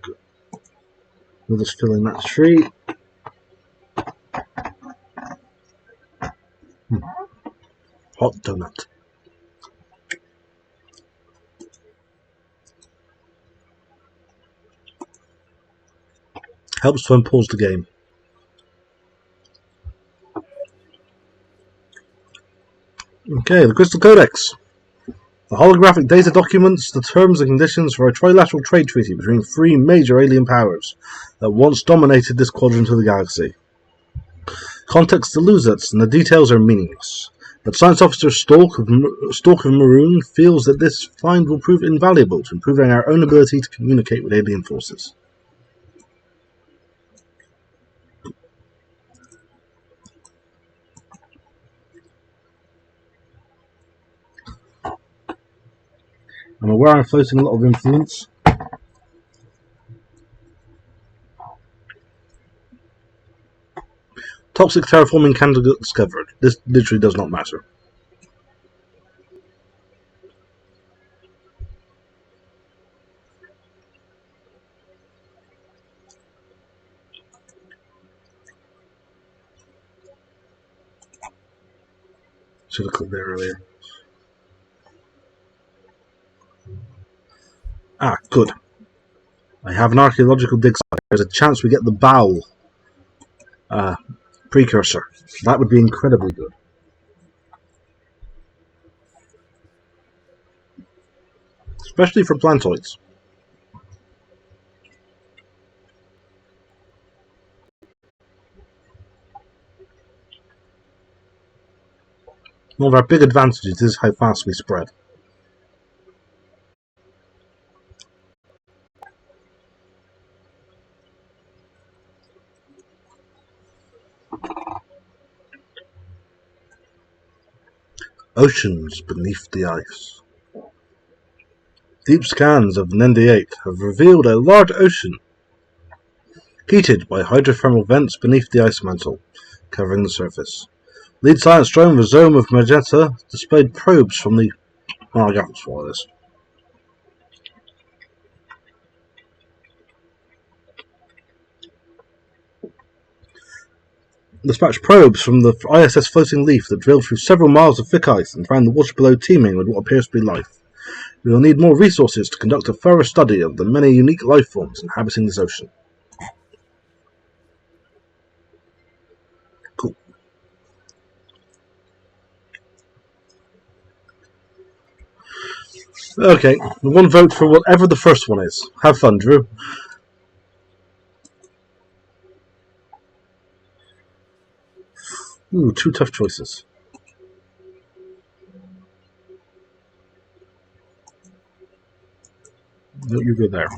Good. We'll just fill in that tree. Hot donut. Helps to unpause the game. Okay, the Crystal Codex. The holographic data documents the terms and conditions for a trilateral trade treaty between three major alien powers that once dominated this quadrant of the galaxy. Context eludes us, and the details are meaningless. But Science Officer Stork of Maroon feels that this find will prove invaluable to improving our own ability to communicate with alien forces. I'm aware I'm floating a lot of influence. Toxic terraforming candidate discovered. This literally does not matter. Should have clicked there earlier. Ah, good. I have an archaeological dig site. There's a chance we get the Bowl precursor. That would be incredibly good. Especially for plantoids. One of our big advantages is how fast we spread. Oceans beneath the ice. Deep scans of Nendi-8 have revealed a large ocean heated by hydrothermal vents beneath the ice mantle, covering the surface. Lead science drone Rhizome of Magenta displayed probes from the... Oh, I got swallow this. Dispatched probes from the ISS Floating Leaf that drilled through several miles of thick ice and found the water below teeming with what appears to be life. We will need more resources to conduct a thorough study of the many unique life forms inhabiting this ocean. Cool. Okay, one vote for whatever the first one is. Have fun, Drew. Ooh, two tough choices. No, you go there.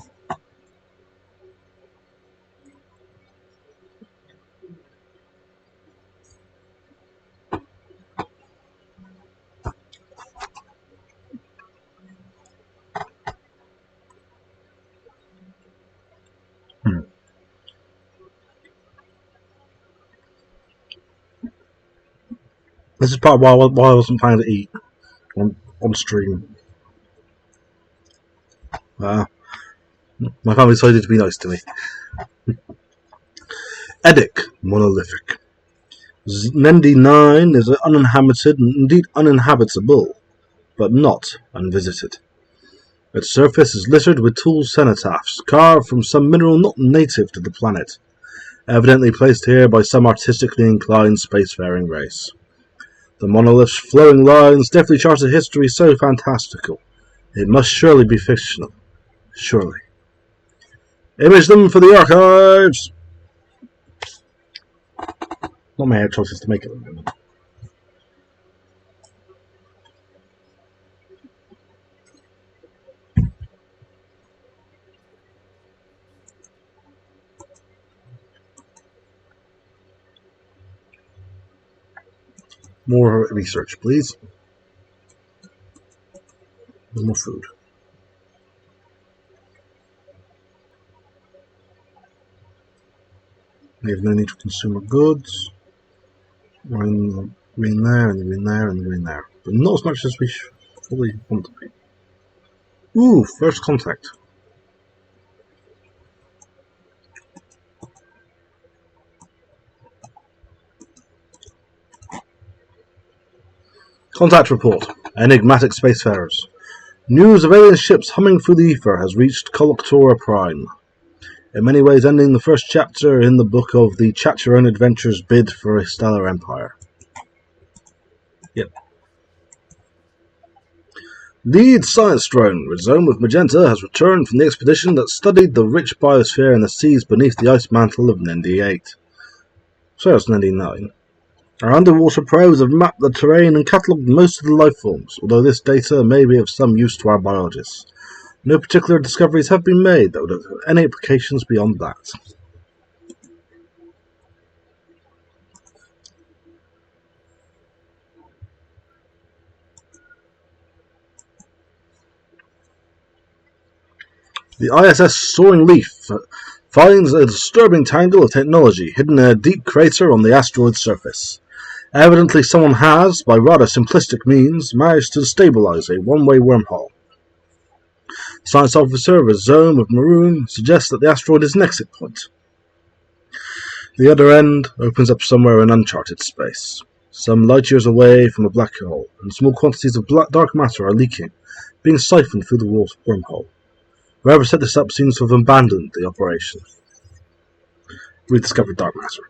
This is part of why I wasn't planning to eat on stream. My family decided to be nice to me. Edic, monolithic. Nendi 9 is uninhabited and indeed uninhabitable, but not unvisited. Its surface is littered with tool cenotaphs, carved from some mineral not native to the planet, evidently placed here by some artistically inclined spacefaring race. The monolith's flowing lines definitely chart a history so fantastical. It must surely be fictional. Surely. Image them for the archives! Not my choices to make it. More research, please. More food. We have no need for consumer goods. We're in the green there, and the green there, and the green there. But not as much as we fully want to be. Ooh, first contact. Contact report. Enigmatic spacefarers. News of alien ships humming through the ether has reached Coloctora Prime. In many ways ending the first chapter in the book of the Chat Your Own Adventures bid for a stellar empire. Yep. Lead science drone, Rhizome with Magenta, has returned from the expedition that studied the rich biosphere in the seas beneath the ice mantle of Nendi 8. So it's Nendi 9. Our underwater probes have mapped the terrain and catalogued most of the life forms, although this data may be of some use to our biologists. No particular discoveries have been made that would have any applications beyond that. The ISS Soaring Leaf finds a disturbing tangle of technology hidden in a deep crater on the asteroid's surface. Evidently someone has, by rather simplistic means, managed to stabilize a one-way wormhole. Science officer Rhizome of Maroon suggests that the asteroid is an exit point. The other end opens up somewhere in uncharted space, some light years away from a black hole, and small quantities of dark matter are leaking, being siphoned through the wormhole. Whoever set this up seems to have abandoned the operation. Rediscovered dark matter.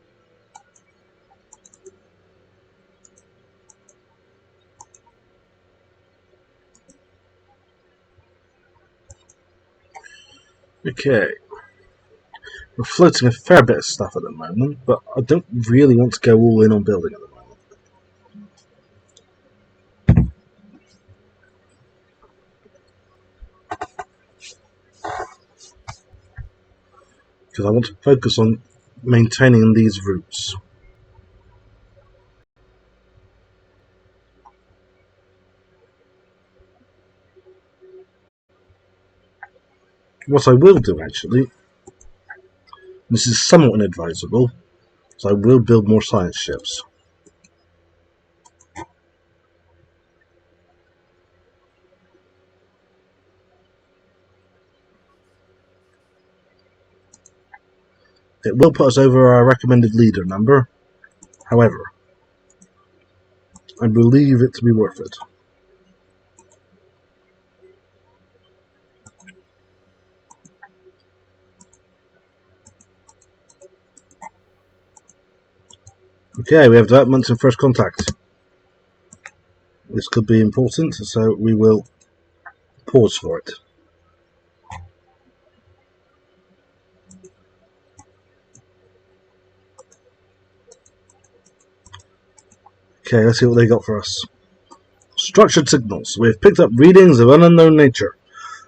Okay. We're floating a fair bit of stuff at the moment, but I don't really want to go all in on building at the moment. Because I want to focus on maintaining these routes. What I will do, actually, this is somewhat inadvisable, so I will build more science ships. It will put us over our recommended leader number, however, I believe it to be worth it. Okay, we have developments in first contact. This could be important, so we will pause for it. Okay, let's see what they got for us. Structured signals. We have picked up readings of an unknown nature.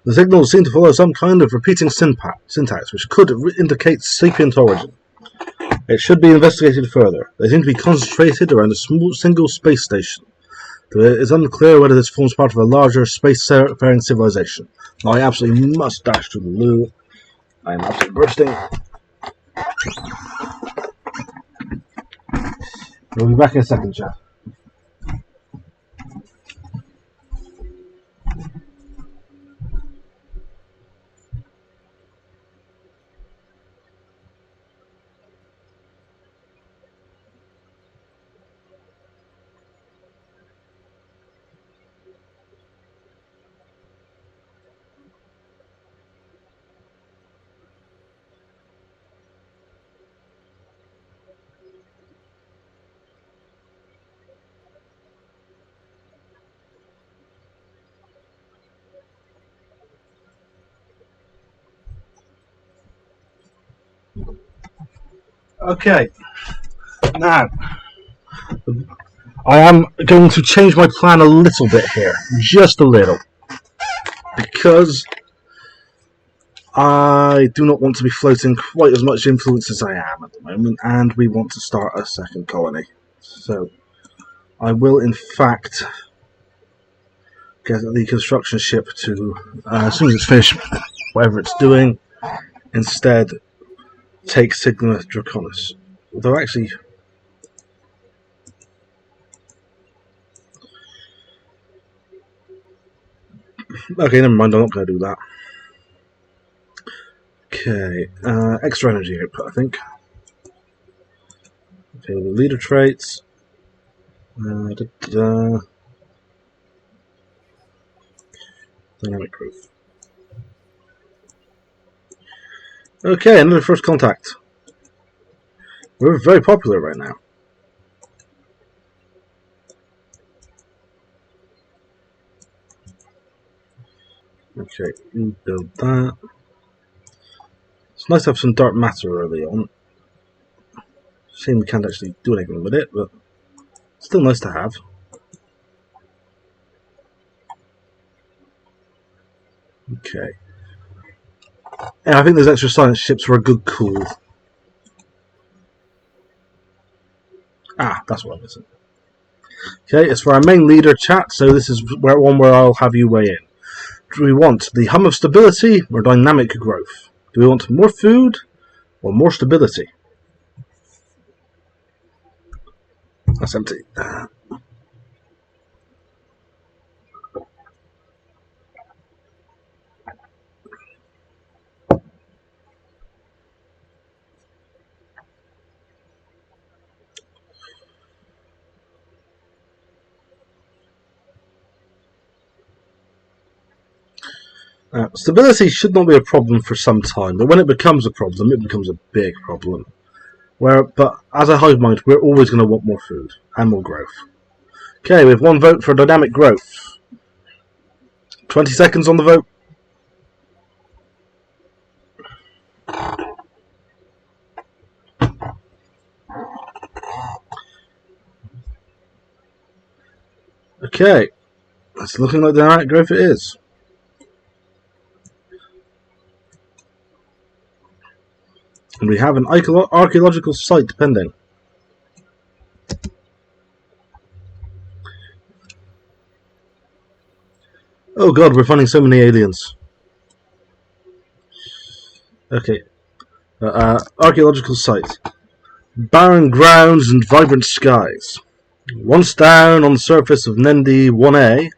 The signals seem to follow some kind of repeating syntax, which could indicate sapient origin. It should be investigated further. They seem to be concentrated around a single space station. Though it is unclear whether this forms part of a larger space-faring civilization. Now, I absolutely must dash to the loo. I am absolutely bursting. We'll be back in a second, chat. Okay, now I am going to change my plan a little bit here, just a little, because I do not want to be floating quite as much influence as I am at the moment, and we want to start a second colony. So I will in fact get the construction ship to, as soon as it's finished whatever it's doing, instead take Sigma Draconis. Although actually, okay, never mind. I'm not going to do that. Okay, extra energy output, I think. Okay, the leader traits. Dynamic growth. Okay, another first contact. We're very popular right now. Okay, build that. It's nice to have some dark matter early on. Shame we can't actually do anything with it, but still nice to have. Okay. And I think those extra science ships were a good cool. Ah, that's what I'm missing. Okay, it's for our main leader chat, so this is one where I'll have you weigh in. Do we want the hum of stability or dynamic growth? Do we want more food or more stability? That's empty. Stability should not be a problem for some time, but when it becomes a problem, it becomes a big problem. But as a hive mind, we're always going to want more food and more growth. Okay, we have one vote for dynamic growth. 20 seconds on the vote. Okay, it's looking like dynamic growth it is. And we have an archaeological site pending. Oh god, we're finding so many aliens. Okay. Archaeological site. Barren grounds and vibrant skies. Once down on the surface of Nendi 1A,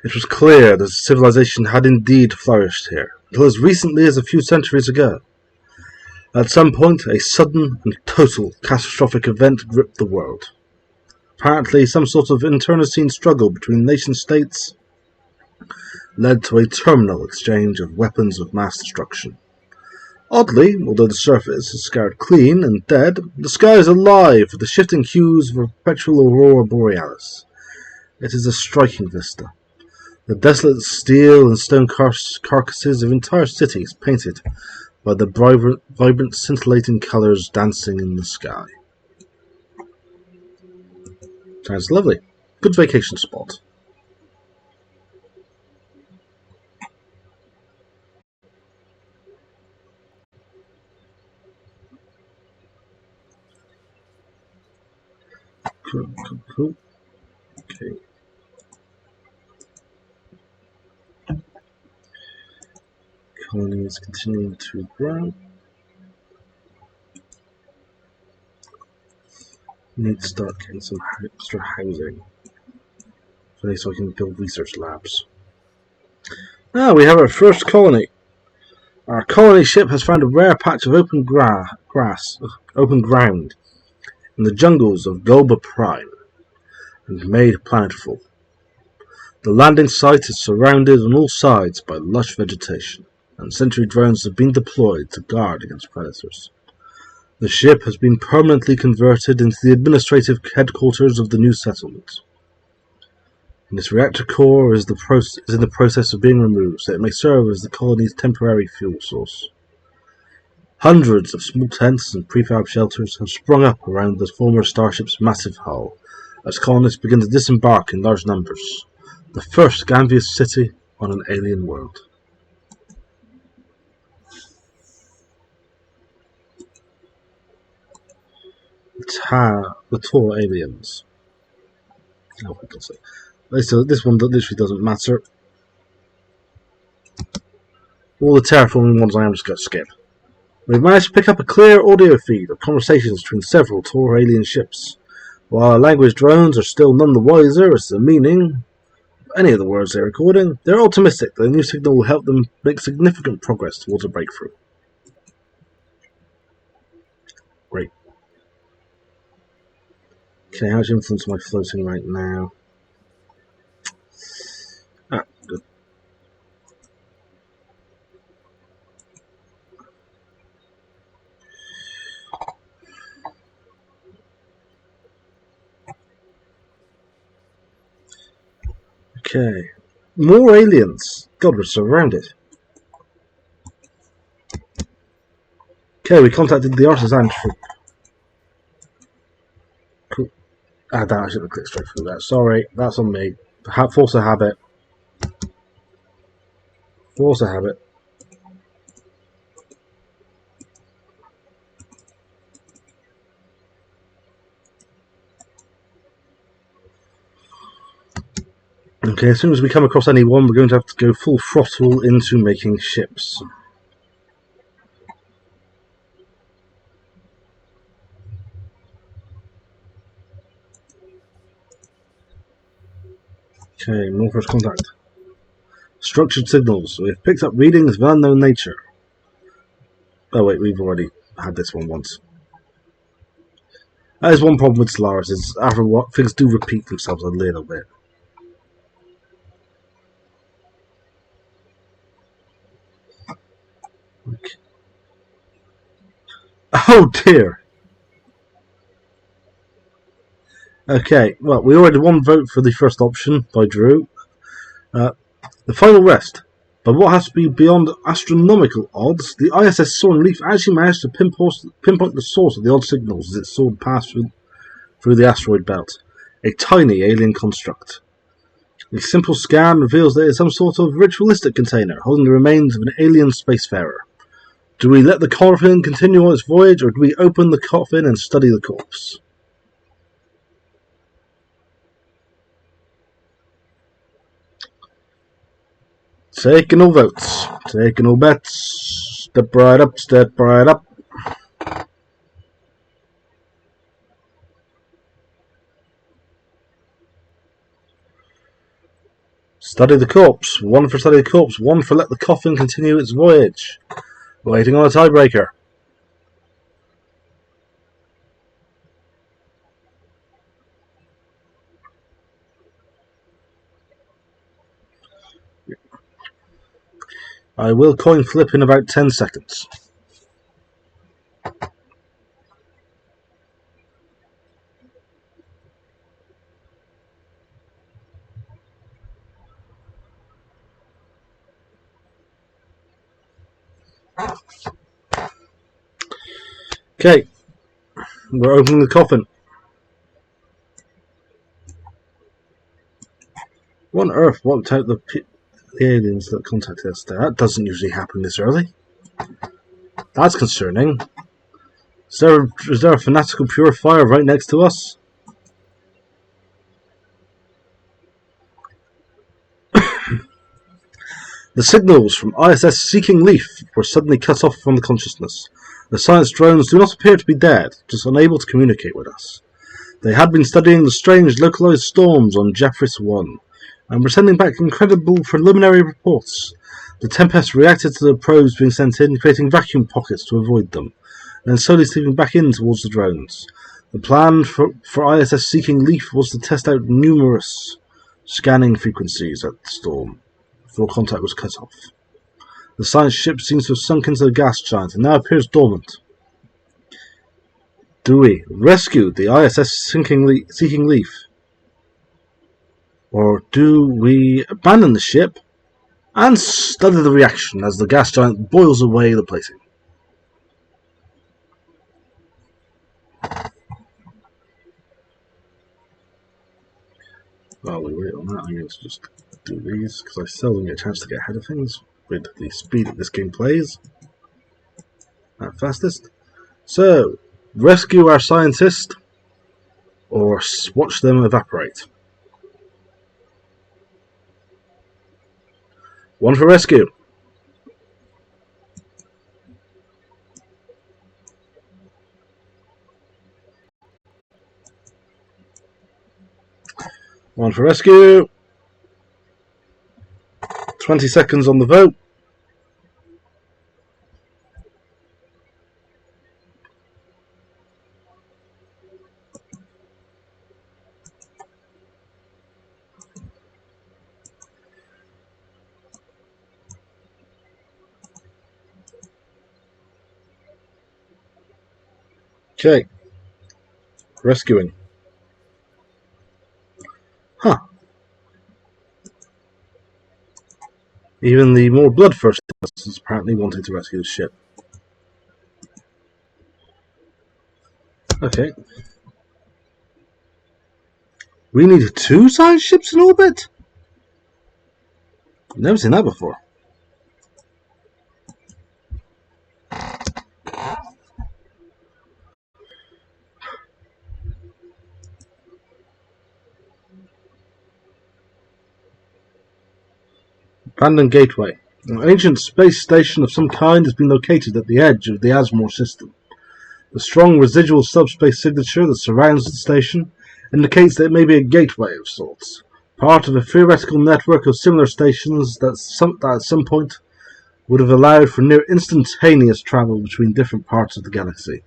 it was clear that civilization had indeed flourished here, until as recently as a few centuries ago. At some point, a sudden and total catastrophic event gripped the world. Apparently, some sort of internecine struggle between nation-states led to a terminal exchange of weapons of mass destruction. Oddly, although the surface is scoured clean and dead, the sky is alive with the shifting hues of a perpetual aurora borealis. It is a striking vista. The desolate steel and stone carcasses of entire cities painted by the vibrant scintillating colours dancing in the sky. Sounds lovely. Good vacation spot. Cool. Okay. Colony is continuing to grow. Need to start getting some extra housing. So I can build research labs. Ah, we have our first colony. Our colony ship has found a rare patch of open ground in the jungles of Golba Prime and made planetful. The landing site is surrounded on all sides by lush vegetation, and sentry drones have been deployed to guard against predators. The ship has been permanently converted into the administrative headquarters of the new settlement. And its reactor core is in the process of being removed, so it may serve as the colony's temporary fuel source. Hundreds of small tents and prefab shelters have sprung up around the former starship's massive hull, as colonists begin to disembark in large numbers. The first Gambius city on an alien world. The Tor aliens. Oh, I can say. This one literally doesn't matter. All the terraforming ones I am just going to skip. We've managed to pick up a clear audio feed of conversations between several Tor alien ships. While our language drones are still none the wiser as to the meaning of any of the words they're recording, they're optimistic that the new signal will help them make significant progress towards a breakthrough. Great. Okay, how much influence am I floating right now? Good. Okay. More aliens. God, we're surrounded. Okay, we contacted the artisan troop. Cool. Damn, I should have clicked straight through that. Sorry, that's on me. Force a habit. Force a habit. Okay, as soon as we come across anyone, we're going to have to go full throttle into making ships. Okay, more first contact. Structured signals. We've picked up readings of unknown nature. Oh wait, we've already had this one once. That is one problem with Stellaris, is after a while, things do repeat themselves a little bit. Okay. Oh dear! Okay, well, we already had one vote for the first option by Drew. The final rest. But what has to be beyond astronomical odds, the ISS Soaring Leaf actually managed to pinpoint the source of the odd signals as it soared past through the asteroid belt. A tiny alien construct. A simple scan reveals that it is some sort of ritualistic container holding the remains of an alien spacefarer. Do we let the coffin continue on its voyage, or do we open the coffin and study the corpse? Taking no votes. Taking no bets. Step right up, step right up. Study the corpse. One for study the corpse. One for let the coffin continue its voyage. Waiting on a tiebreaker. I will coin flip in about 10 seconds. Okay, we're opening the coffin. What on earth wiped out the aliens that contacted us there? That doesn't usually happen this early. That's concerning. Is there a fanatical purifier right next to us? The signals from ISS Seeking Leaf were suddenly cut off from the consciousness. The science drones do not appear to be dead, just unable to communicate with us. They had been studying the strange localized storms on Jeffress 1, and were sending back incredible preliminary reports. The Tempest reacted to the probes being sent in, creating vacuum pockets to avoid them, and then slowly slipping back in towards the drones. The plan for ISS Seeking Leaf was to test out numerous scanning frequencies at the storm before contact was cut off. The science ship seems to have sunk into the gas giant and now appears dormant. Do we rescue the ISS Seeking Leaf? Or do we abandon the ship and study the reaction as the gas giant boils away the plating? While we wait on that, I'm going to just do these because I seldom get a chance to get ahead of things with the speed that this game plays at fastest. So, rescue our scientist or watch them evaporate. One for rescue. One for rescue. 20 seconds on the vote. Okay. Rescuing. Huh. Even the more bloodthirsty is apparently wanting to rescue the ship. Okay. We need 2 science ships in orbit? Never seen that before. Abandoned Gateway. An ancient space station of some kind has been located at the edge of the Asmore system. The strong residual subspace signature that surrounds the station indicates that it may be a gateway of sorts, part of a theoretical network of similar stations that at some point would have allowed for near instantaneous travel between different parts of the galaxy.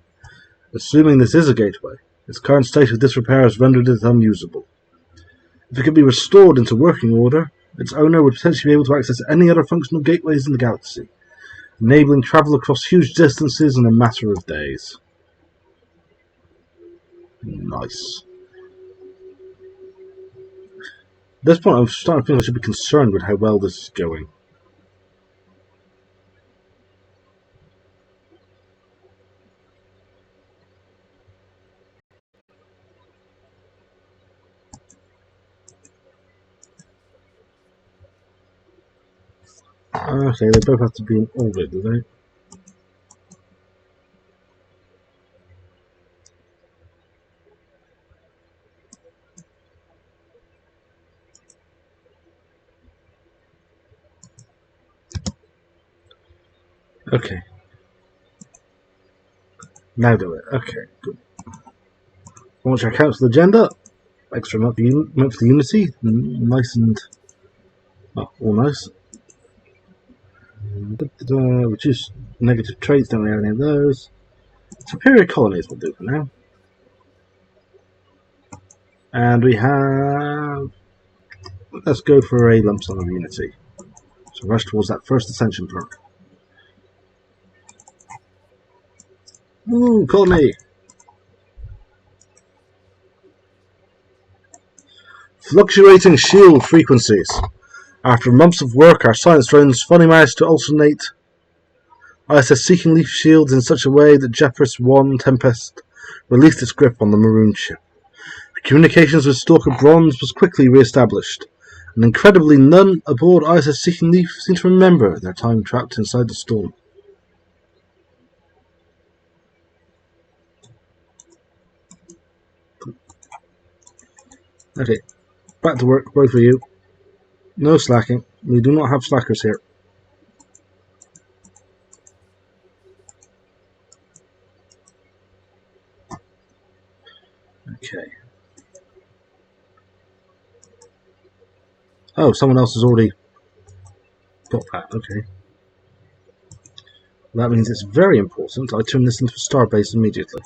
Assuming this is a gateway, its current state of disrepair has rendered it unusable. If it could be restored into working order, its owner would potentially be able to access any other functional gateways in the galaxy, enabling travel across huge distances in a matter of days. Nice. At this point, I'm starting to feel I should be concerned with how well this is going. Okay, they both have to be in orbit, do they? Okay. Now do it. Okay, good. Launch our council agenda. Extra monthly unity. Nice and... oh, all nice. Reduce negative traits, don't we have any of those. Superior colonies will do for now. And we have... let's go for a lump sum of unity. So rush towards that first ascension perk. Ooh, colony! Fluctuating shield frequencies. After months of work, our science drones finally managed to alternate ISS Seeking Leaf shields in such a way that Jeppers 1 Tempest released its grip on the maroon ship. Communications with Stalker Bronze was quickly re-established, and incredibly none aboard ISS Seeking Leaf seemed to remember their time trapped inside the storm. Okay, back to work, both of you. No slacking. We do not have slackers here. Okay. Oh, someone else has already got that. Okay. That means it's very important I turn this into a starbase immediately.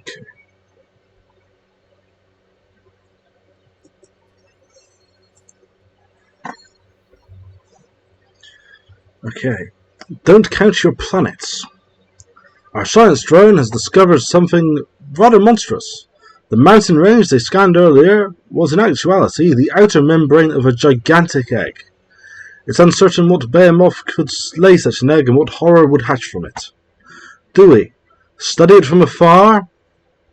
Okay. Okay. Don't count your planets. Our science drone has discovered something rather monstrous. The mountain range they scanned earlier was in actuality the outer membrane of a gigantic egg. It's uncertain what behemoth could lay such an egg and what horror would hatch from it. Do we study it from afar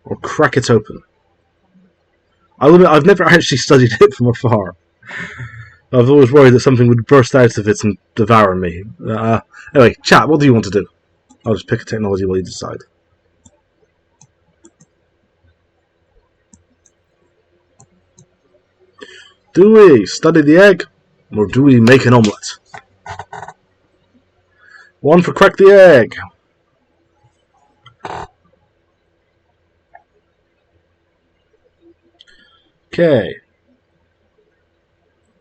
or crack it open? I'll admit I've never actually studied it from afar. I've always worried that something would burst out of it and devour me. Anyway, chat, what do you want to do? I'll just pick a technology while you decide. Do we study the egg, or do we make an omelette? One for crack the egg. Okay.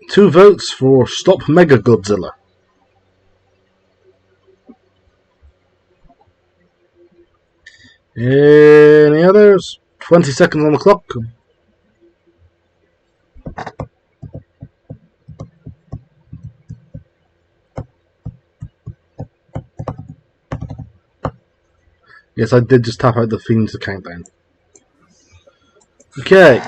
2 votes for Stop Mega Godzilla. Any others? 20 seconds on the clock. Yes, I did just tap out the theme to countdown. Okay.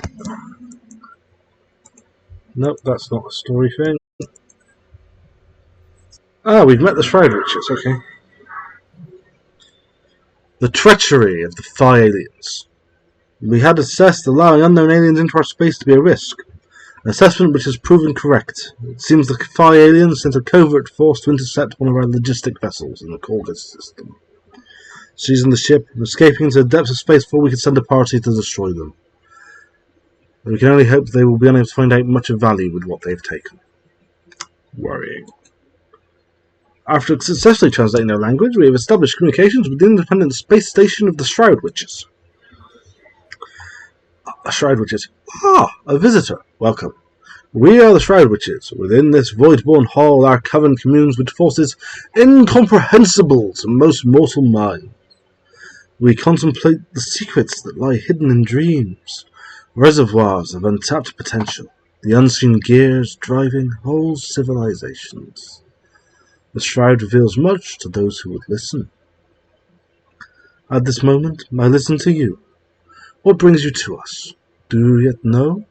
Nope, that's not a story thing. Ah, we've met the Shroud Witches, okay. The treachery of the Phi aliens. We had assessed allowing unknown aliens into our space to be a risk. An assessment which has proven correct. It seems the Phi aliens sent a covert force to intercept one of our logistic vessels in the Corvus system. Seizing the ship, escaping into the depths of space before we could send a party to destroy them. We can only hope they will be unable to find out much of value with what they've taken. Worrying. After successfully translating their language, we have established communications with the independent space station of the Shroud Witches. Shroud Witches. Ah, a visitor. Welcome. We are the Shroud Witches. Within this void-born hall, our coven communes with forces incomprehensible to most mortal mind. We contemplate the secrets that lie hidden in dreams, reservoirs of untapped potential, the unseen gears driving whole civilizations. The Shroud reveals much to those who would listen. At this moment, I listen to you. What brings you to us? Do you yet know?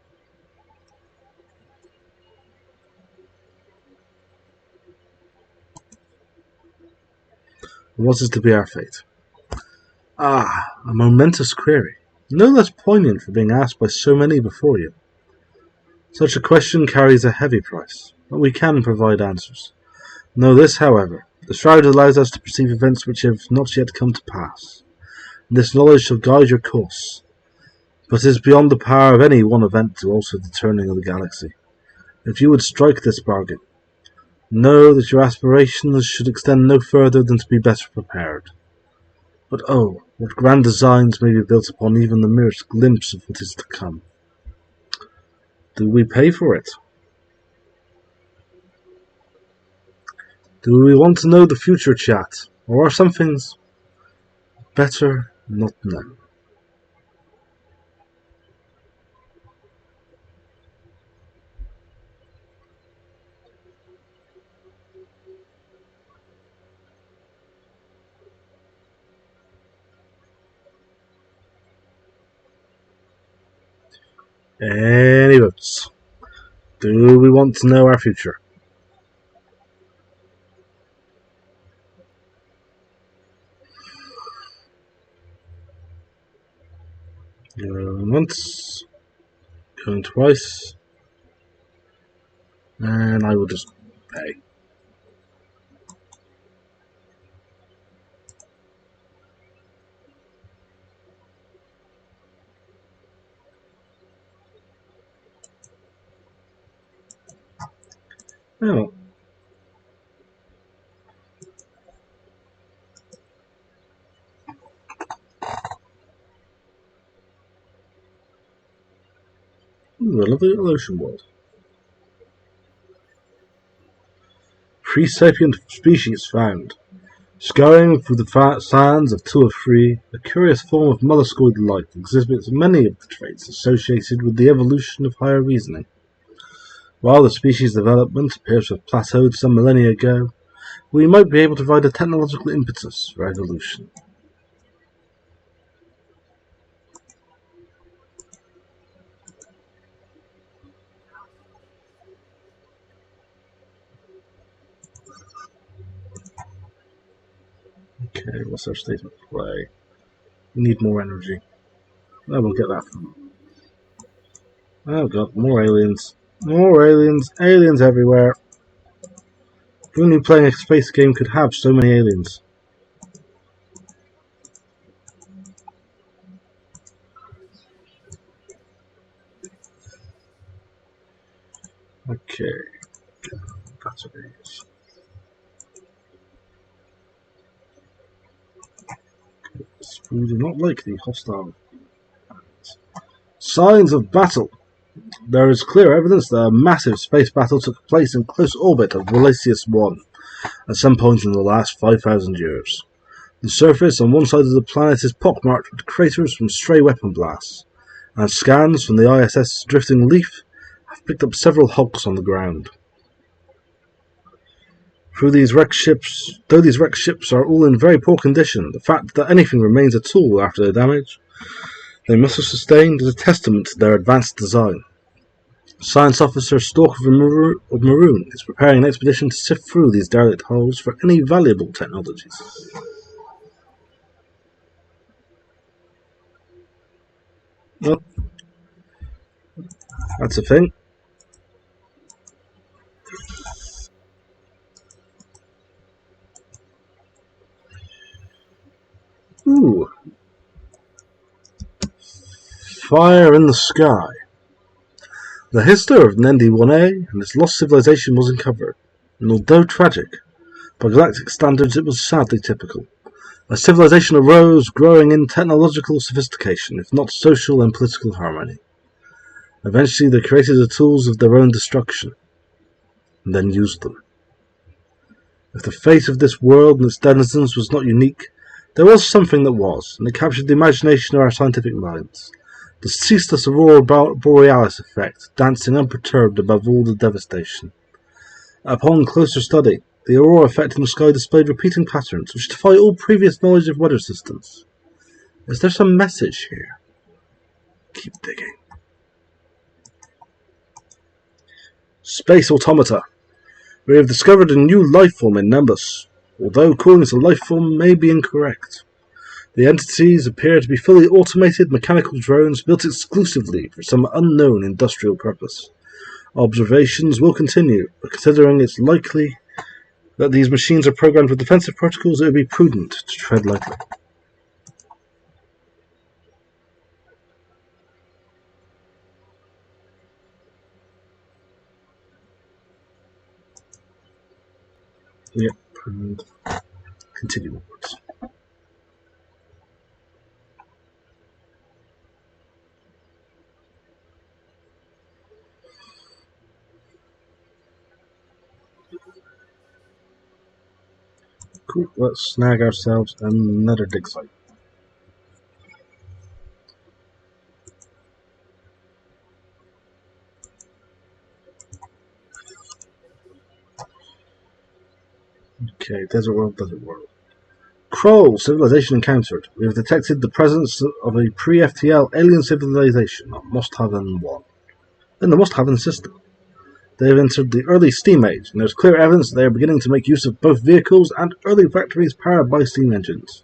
What is to be our fate? Ah, a momentous query, no less poignant for being asked by so many before you. Such a question carries a heavy price, but we can provide answers. Know this, however, the Shroud allows us to perceive events which have not yet come to pass. This knowledge shall guide your course, but it is beyond the power of any one event to alter the turning of the galaxy. If you would strike this bargain, know that your aspirations should extend no further than to be better prepared. But oh, what grand designs may be built upon even the merest glimpse of what is to come. Do we pay for it? Do we want to know the future, chat? Or are some things better not known? Any votes? Do we want to know our future? Going once, going twice, and I will just pay. Oh, ooh, a lovely little ocean world. Pre-sapient species found. Scouring through the sands of 2 of 3, a curious form of molluscoid life exhibits many of the traits associated with the evolution of higher reasoning. While the species development appears to have plateaued some millennia ago, we might be able to provide a technological impetus for evolution. Okay, what's our state of play? We need more energy. I will get that from. Oh god, more aliens. More aliens. Aliens everywhere. Who knew playing a space game could have so many aliens? Okay. Batteries. We do not like the hostile. Signs of battle. There is clear evidence that a massive space battle took place in close orbit of Velocius 1 at some point in the last 5,000 years. The surface on one side of the planet is pockmarked with craters from stray weapon blasts, and scans from the ISS Drifting Leaf have picked up several hulks on the ground. Though these wrecked ships are all in very poor condition, the fact that anything remains at all after the damage they must have sustained is a testament to their advanced design. Science Officer Stork of Maroon is preparing an expedition to sift through these derelict hulls for any valuable technologies. Well, that's a thing. Ooh. Fire in the Sky. The history of Nendi 1A and its lost civilization was uncovered, and although tragic, by galactic standards it was sadly typical. A civilization arose, growing in technological sophistication, if not social and political harmony. Eventually they created the tools of their own destruction, and then used them. If the fate of this world and its denizens was not unique, there was something that was, and it captured the imagination of our scientific minds. The ceaseless aurora borealis effect, dancing unperturbed above all the devastation. Upon closer study, the aurora effect in the sky displayed repeating patterns which defy all previous knowledge of weather systems. Is there some message here? Keep digging. Space automata. We have discovered a new life form in Nimbus, although calling it a life form may be incorrect. The entities appear to be fully automated mechanical drones built exclusively for some unknown industrial purpose. Observations will continue, but considering it's likely that these machines are programmed with defensive protocols, it would be prudent to tread lightly. Yep, and continue onwards. Cool, let's snag ourselves another dig site. Okay, desert world. Kroll civilization encountered. We have detected the presence of a pre-FTL alien civilization on Mosthaven 1. In the Mosthaven system. They have entered the early steam age, and there is clear evidence that they are beginning to make use of both vehicles and early factories powered by steam engines.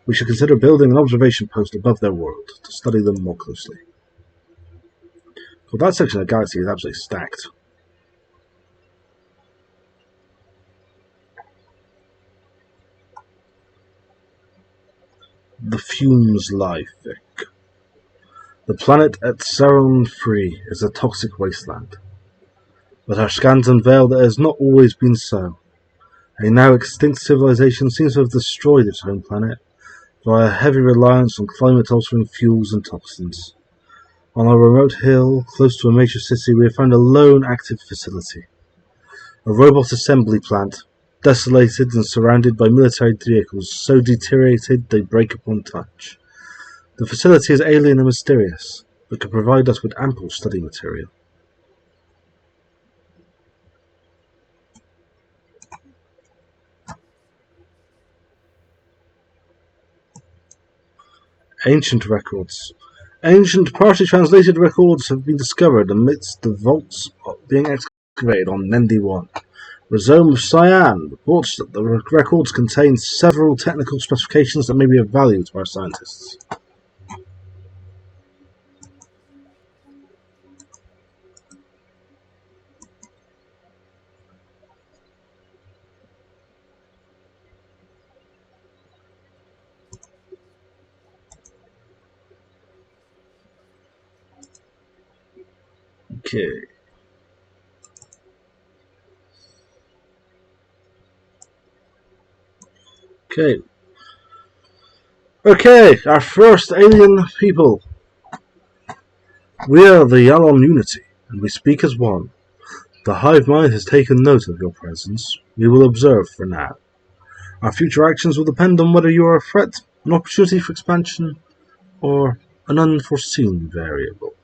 We should consider building an observation post above their world to study them more closely. Well, that section of the galaxy is absolutely stacked. The fumes lie thick. The planet at Saron 3 is a toxic wasteland. But our scans unveil that it has not always been so. A now extinct civilization seems to have destroyed its home planet via heavy reliance on climate-altering fuels and toxins. On a remote hill, close to a major city, we have found a lone active facility. A robot assembly plant, desolated and surrounded by military vehicles so deteriorated they break upon touch. The facility is alien and mysterious, but can provide us with ample study material. Ancient records. Ancient, partially translated records have been discovered amidst the vaults being excavated on Nendi 1. Rhizome of Cyan reports that the records contain several technical specifications that may be of value to our scientists. Okay. Okay. Okay, our first alien people. We are the Yalon Unity, and we speak as one. The Hive Mind has taken note of your presence. We will observe for now. Our future actions will depend on whether you are a threat, an opportunity for expansion, or an unforeseen variable.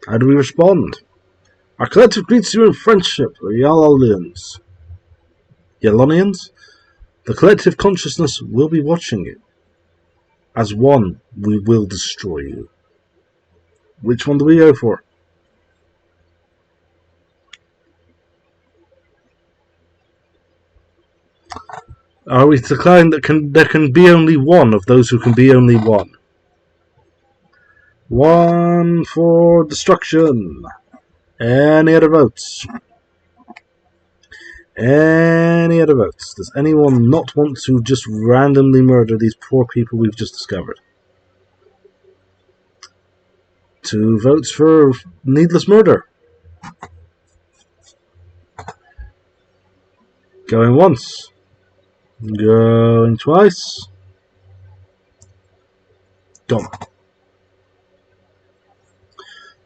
How do we respond? Our collective greets you in friendship, the Yalonians. Yalonians? The collective consciousness will be watching you. As one, we will destroy you. Which one do we go for? Are we declaring that there can be only one of those who can be only one? One for destruction. Any other votes? Any other votes? Does anyone not want to just randomly murder these poor people we've just discovered? 2 votes for needless murder. Going once. Going twice. Gone.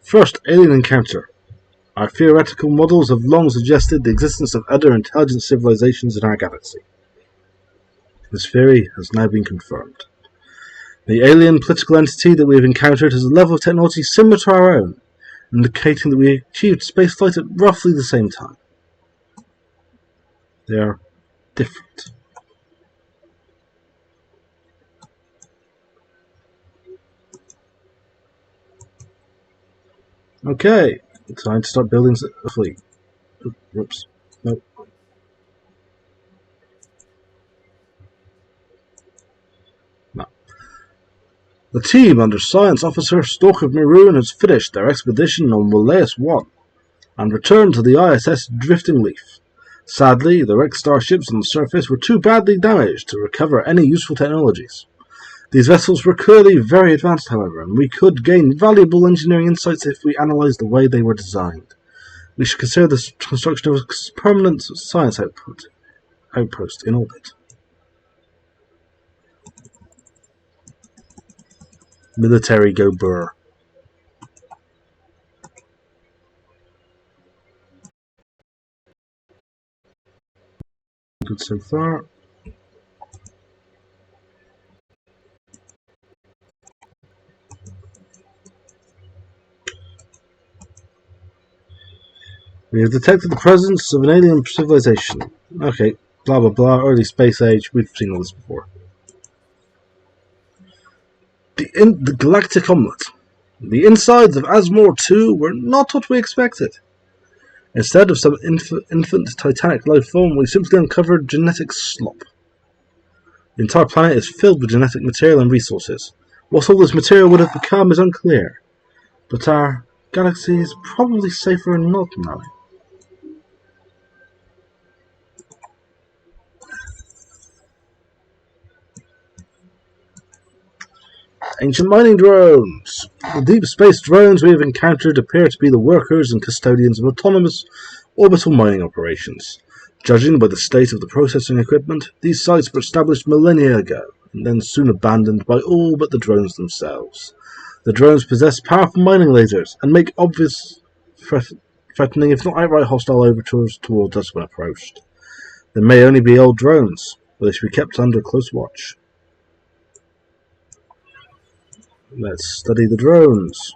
First alien encounter. Our theoretical models have long suggested the existence of other intelligent civilizations in our galaxy. This theory has now been confirmed. The alien political entity that we have encountered has a level of technology similar to our own, indicating that we achieved spaceflight at roughly the same time. They are different. Okay, time to start building a fleet. Whoops. Nope. No. The team under Science Officer Stalker Maroon has finished their expedition on Walaeus 1 and returned to the ISS Drifting Leaf. Sadly, the wrecked starships on the surface were too badly damaged to recover any useful technologies. These vessels were clearly very advanced, however, and we could gain valuable engineering insights if we analysed the way they were designed. We should consider the construction of a permanent science outpost in orbit. Military go burr. Good so far. We have detected the presence of an alien civilization. Okay, blah blah blah, early space age, we've seen all this before. The Galactic Omelette. The insides of Asmore 2 were not what we expected. Instead of some infant titanic life form, we simply uncovered genetic slop. The entire planet is filled with genetic material and resources. What all this material would have become is unclear, but our galaxy is probably safer not knowing. Ancient mining drones. The deep space drones we have encountered appear to be the workers and custodians of autonomous orbital mining operations. Judging by the state of the processing equipment, these sites were established millennia ago, and then soon abandoned by all but the drones themselves. The drones possess powerful mining lasers, and make obvious threatening, if not outright hostile overtures towards us when approached. They may only be old drones, but they should be kept under close watch. Let's study the drones.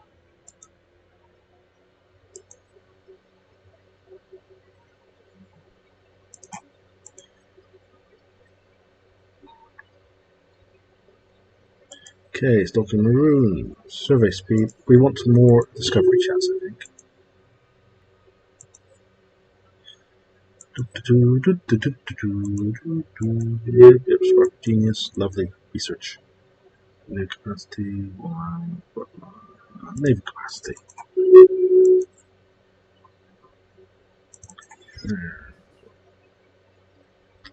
Okay, it's Dr. Maroon. Survey speed. We want more discovery chats, I think. Yep, spark genius. Lovely research. Naval capacity. Naval capacity.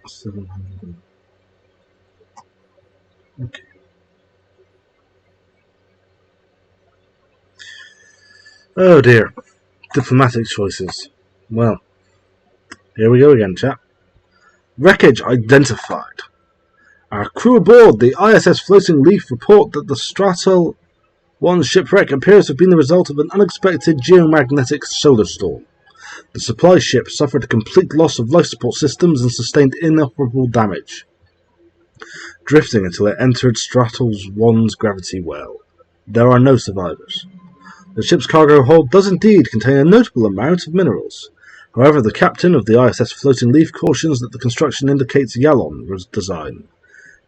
700. Okay. Oh dear. Diplomatic choices. Well, here we go again, chap. Wreckage identified. Our crew aboard the ISS Floating Leaf report that the Strato 1 shipwreck appears to have been the result of an unexpected geomagnetic solar storm. The supply ship suffered a complete loss of life support systems and sustained inoperable damage, drifting until it entered Stratos 1's gravity well. There are no survivors. The ship's cargo hold does indeed contain a notable amount of minerals. However, the captain of the ISS Floating Leaf cautions that the construction indicates Yalon design.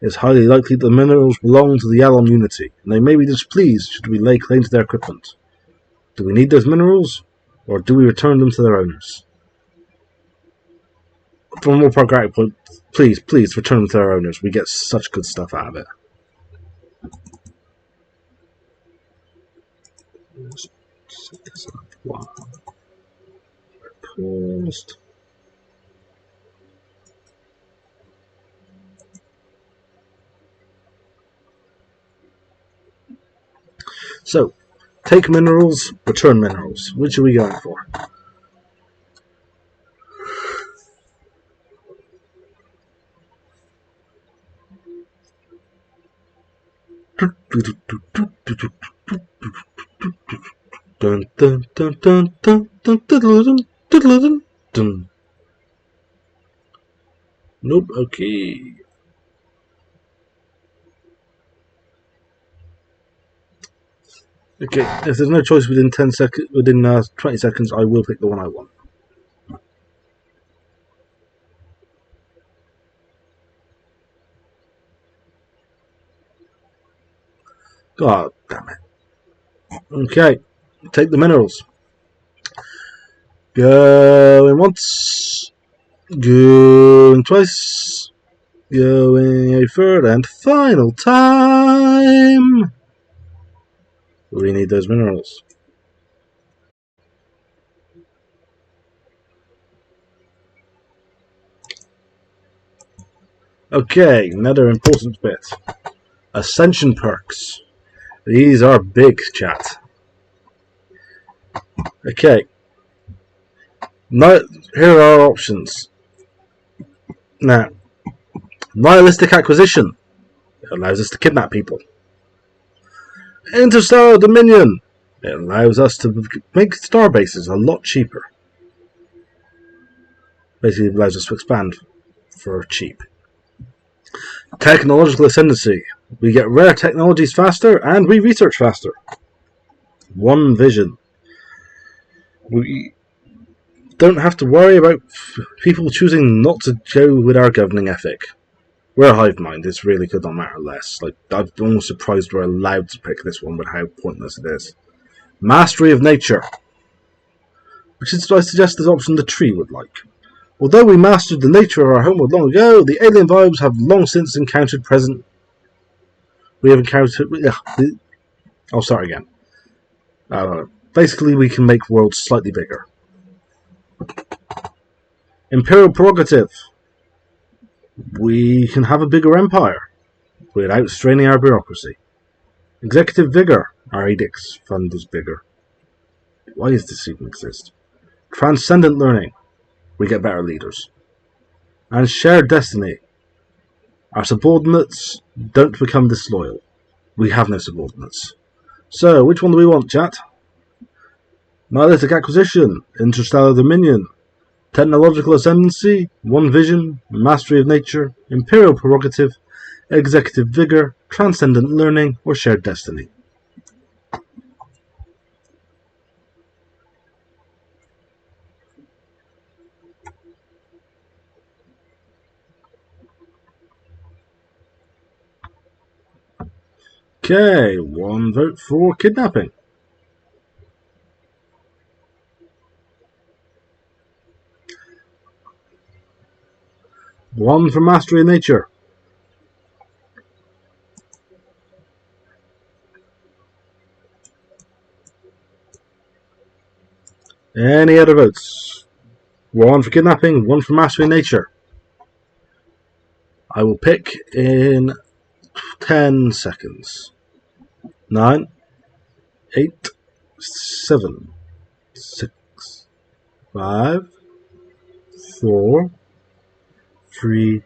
It is highly likely that the minerals belong to the Yalon Unity, and they may be displeased should we lay claim to their equipment. Do we need those minerals, or do we return them to their owners? From a more pragmatic point, please return them to their owners. We get such good stuff out of it. Set this up. Wow. Paused. So, take minerals, return minerals. Which are we going for? Dun, dun, dun, dun, dun, dun, dun, dun, dun. Nope, okay. Okay, if there's no choice within 20 seconds, I will pick the one I want. God damn it. Okay, take the minerals. Going once, going twice, going a third and final time. We need those minerals. Okay, another important bit. Ascension perks. These are big, chat. Okay. Now, here are our options. Now, nihilistic acquisition. It allows us to kidnap people. Interstellar dominion. It allows us to make star bases a lot cheaper. Basically, it allows us to expand for cheap. Technological ascendancy. We get rare technologies faster and we research faster. One vision. We don't have to worry about people choosing not to go with our governing ethic. We're a hive mind, this really could not matter less. Like, I'm almost surprised we're allowed to pick this one with how pointless it is. Mastery of nature. Which is, I suggest, this option the tree would like. Although we mastered the nature of our homeworld long ago, the alien vibes have long since encountered present. We have encountered. I'll start again. Basically, we can make worlds slightly bigger. Imperial prerogative. We can have a bigger empire without straining our bureaucracy. Executive vigor. Our edicts fund is bigger. Why does this even exist? Transcendent learning. We get better leaders. And shared destiny. Our subordinates don't become disloyal. We have no subordinates. So, which one do we want, chat? Nihilistic acquisition, interstellar dominion, technological ascendancy, one vision, mastery of nature, imperial prerogative, executive vigor, transcendent learning, or shared destiny. Okay, one vote for kidnapping. One for mastery of nature. Any other votes? One for kidnapping, one for mastery of nature. I will pick in 10 seconds. 9, 8, 7, 6, 5, 4, 3,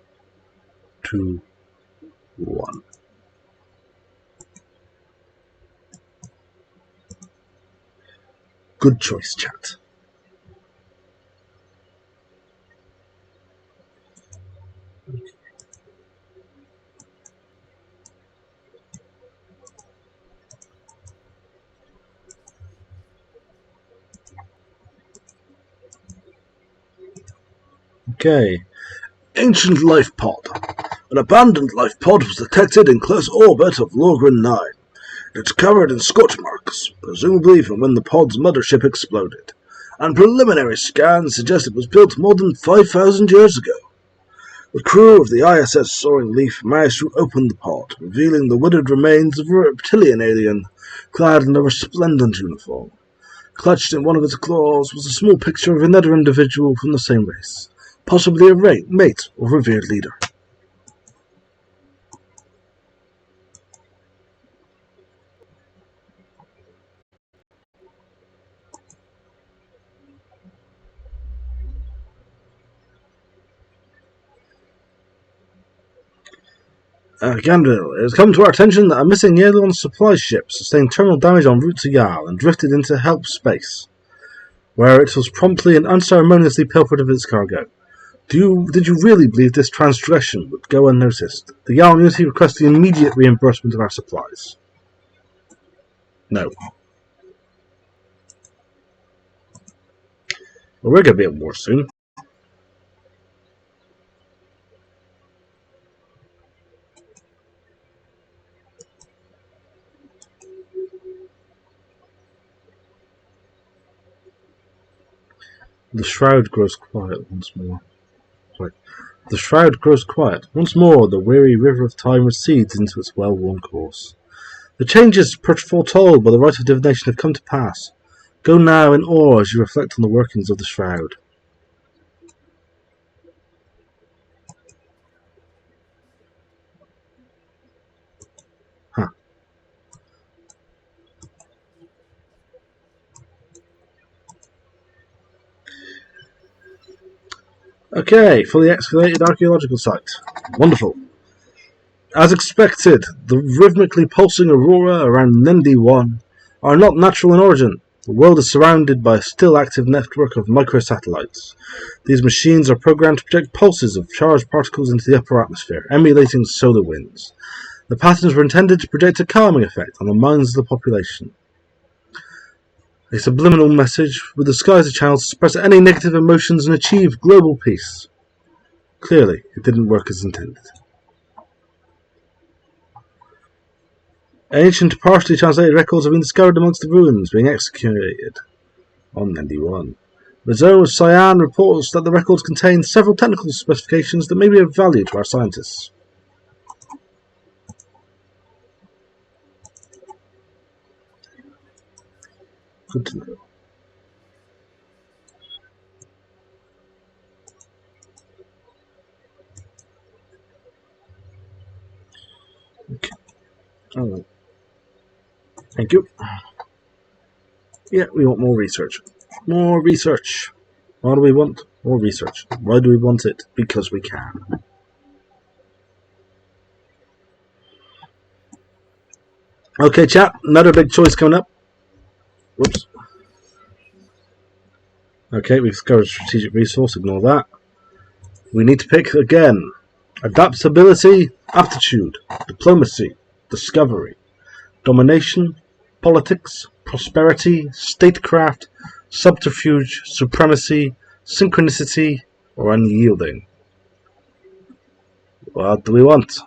2, 1. Good choice, chat. Okay. Ancient Life Pod. An abandoned life pod was detected in close orbit of Lorgren 9. It's covered in scorch marks, presumably from when the pod's mothership exploded, and preliminary scans suggest it was built more than 5,000 years ago. The crew of the ISS Soaring Leaf managed to open the pod, revealing the withered remains of a reptilian alien clad in a resplendent uniform. Clutched in one of its claws was a small picture of another individual from the same race, possibly a mate or revered leader. Gandil, it has come to our attention that a missing Yalon supply ship sustained terminal damage en route to Yal and drifted into help space, where it was promptly and unceremoniously pilfered of its cargo. Did you really believe this transgression would go unnoticed? The Yal Unity requests the immediate reimbursement of our supplies. No. Well, we're going to be at war soon. The shroud grows quiet once more. The shroud grows quiet. Once more, the weary river of time recedes into its well-worn course. The changes foretold by the rite of divination have come to pass. Go now in awe as you reflect on the workings of the shroud. Huh. Okay, fully excavated archaeological site. Wonderful. As expected, the rhythmically pulsing aurora around Nendi 1 are not natural in origin. The world is surrounded by a still active network of microsatellites. These machines are programmed to project pulses of charged particles into the upper atmosphere, emulating solar winds. The patterns were intended to project a calming effect on the minds of the population. A subliminal message would disguise a channel to suppress any negative emotions and achieve global peace. Clearly, it didn't work as intended. Ancient, partially translated records have been discovered amongst the ruins being excavated on Nendi 1. The zone of Cyan reports that the records contain several technical specifications that may be of value to our scientists. Good to know. Okay. Alright. Thank you. Yeah, we want more research. More research. What do we want? More research. Why do we want it? Because we can. Okay, chat. Another big choice coming up. Whoops. Okay, we've discovered strategic resource. Ignore that. We need to pick again. Adaptability, aptitude, diplomacy, discovery, domination, politics, prosperity, statecraft, subterfuge, supremacy, synchronicity, or unyielding. What do we want?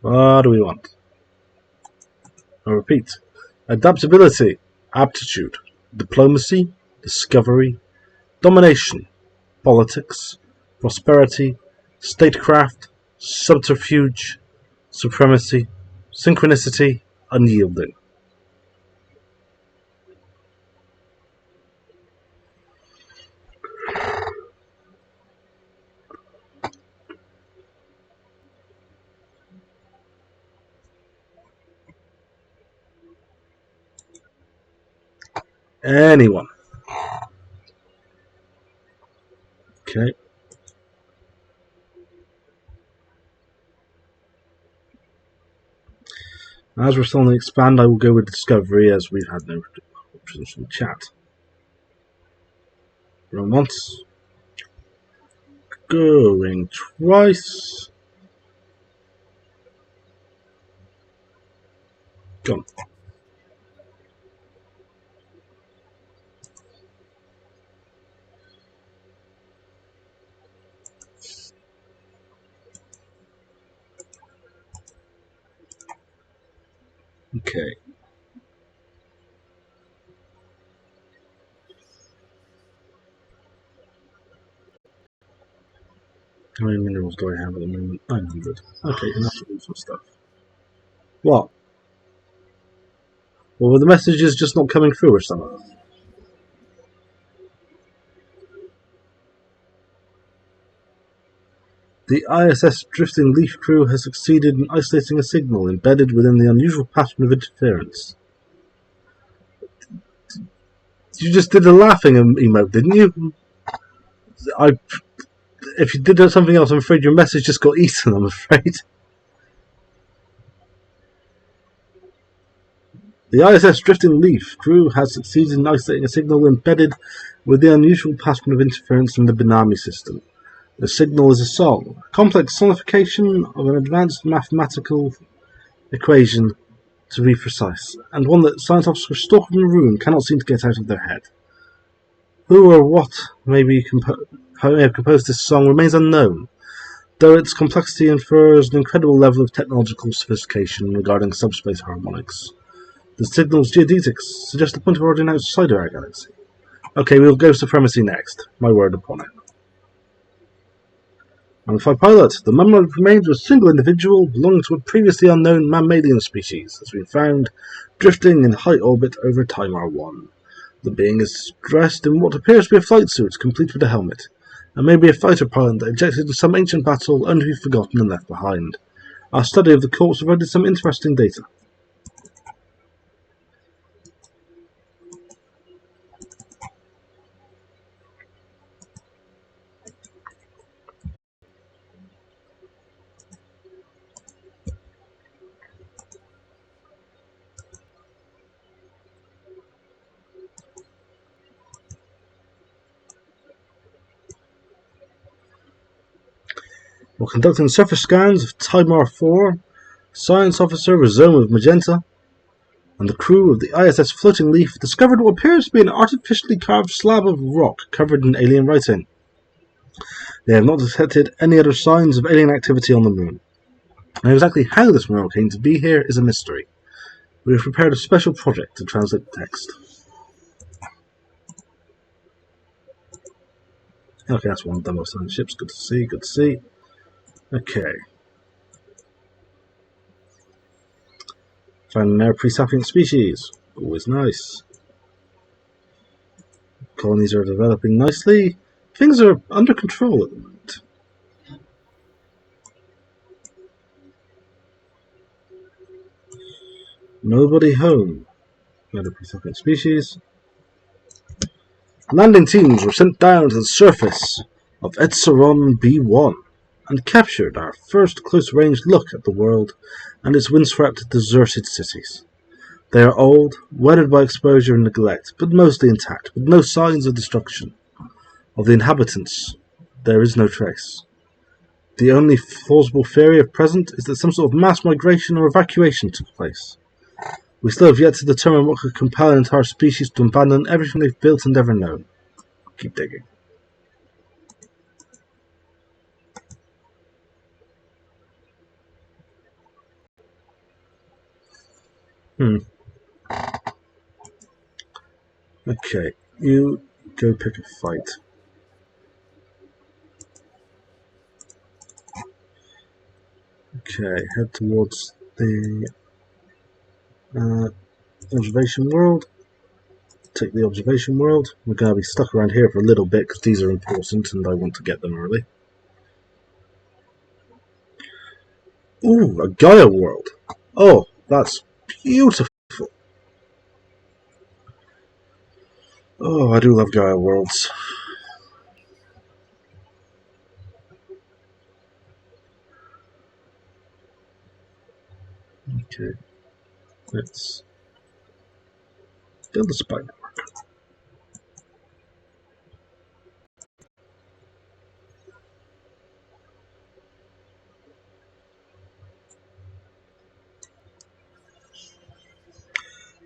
What do we want? I repeat. Adaptability, aptitude, diplomacy, discovery, domination, politics, prosperity, statecraft, subterfuge, supremacy, synchronicity, unyielding. Anyone. Okay. As we're still on the expand, I will go with discovery as we've had no options from chat. Going once. Going twice. Gone. Okay. How many minerals do I have at the moment? 900. Okay, enough to do some stuff. What? Well, were the messages just not coming through or something? The ISS Drifting Leaf crew has succeeded in isolating a signal embedded within the unusual pattern of interference. You just did a laughing emote, didn't you? If you did something else, I'm afraid your message just got eaten, I'm afraid. The ISS Drifting Leaf crew has succeeded in isolating a signal embedded with the unusual pattern of interference in the binary system. The signal is a song, a complex sonification of an advanced mathematical equation, to be precise, and one that science officers stuck in the room cannot seem to get out of their head. Who or what may have composed this song remains unknown, though its complexity infers an incredible level of technological sophistication regarding subspace harmonics. The signal's geodetics suggest a point of origin outside of our galaxy. Okay, we'll go supremacy next. My word upon it. Unidentified pilot. The mummified remains of a single individual belonging to a previously unknown mammalian species has been found drifting in high orbit over Timar 1. The being is dressed in what appears to be a flight suit, complete with a helmet, and may be a fighter pilot that ejected into some ancient battle only to be forgotten and left behind. Our study of the corpse provided some interesting data. While conducting surface scans of Timar 4, Science Officer Rizome of Magenta and the crew of the ISS Floating Leaf discovered what appears to be an artificially carved slab of rock covered in alien writing. They have not detected any other signs of alien activity on the moon. Now, exactly how this mineral came to be here is a mystery. We have prepared a special project to translate the text. Okay, that's one demo sign ships. Good to see, good to see. Okay. Found an air pre-sapient species. Always nice. Colonies are developing nicely. Things are under control at the moment. Nobody home. Another pre-sapient species. Landing teams were sent down to the surface of Etzeron B1 and captured our first close-range look at the world and its windswept, deserted cities. They are old, weathered by exposure and neglect, but mostly intact, with no signs of destruction. Of the inhabitants, there is no trace. The only plausible theory of present is that some sort of mass migration or evacuation took place. We still have yet to determine what could compel an entire species to abandon everything they've built and ever known. Keep digging. Okay, you go pick a fight. Okay, head towards the observation world. Take the observation world. We're going to be stuck around here for a little bit because these are important and I want to get them early. Ooh, a Gaia world. Oh, that's beautiful. Oh, I do love Gaia Worlds. Okay, let's build the spy network.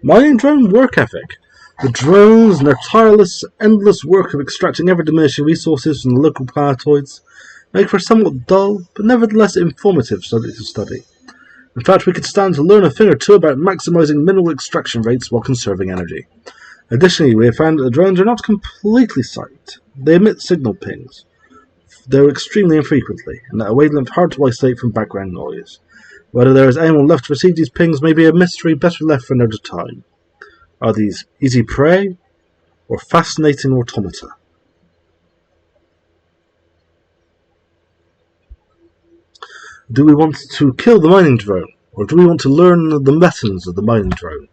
Mining drone work ethic. The drones and their tireless, endless work of extracting ever-diminishing resources from the local planetoids make for a somewhat dull, but nevertheless informative subject to study. In fact, we could stand to learn a thing or two about maximizing mineral extraction rates while conserving energy. Additionally, we have found that the drones are not completely silent. They emit signal pings, though extremely infrequently, and at a wavelength hard to isolate from background noise. Whether there is anyone left to receive these pings may be a mystery better left for another time. Are these easy prey, or fascinating automata? Do we want to kill the mining drone, or do we want to learn the lessons of the mining drone?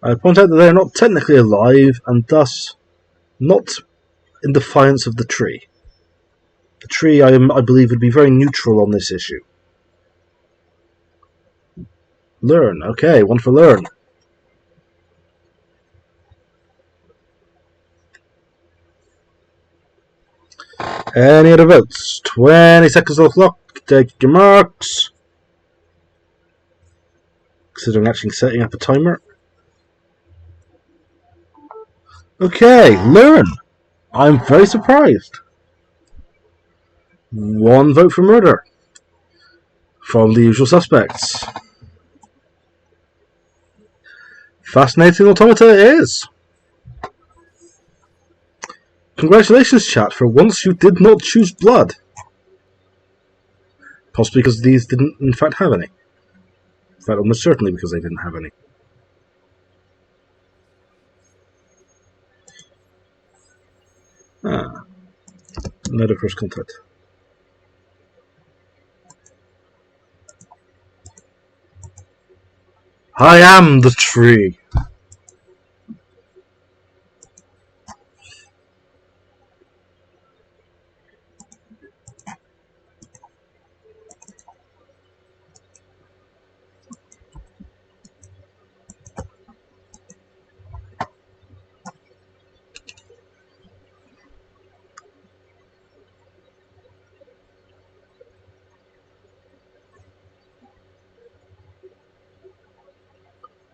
I point out that they are not technically alive, and thus not in defiance of the tree. The tree, I believe, would be very neutral on this issue. Learn. Okay, one for learn. Any other votes? 20 seconds on the clock. Take your marks. Considering actually setting up a timer. Okay, learn. I'm very surprised. One vote for murder. From the usual suspects. Fascinating automata it is. Congratulations, chat, for once you did not choose blood. Possibly because these didn't in fact have any. In fact, almost certainly because they didn't have any. Another first contact. I am the tree.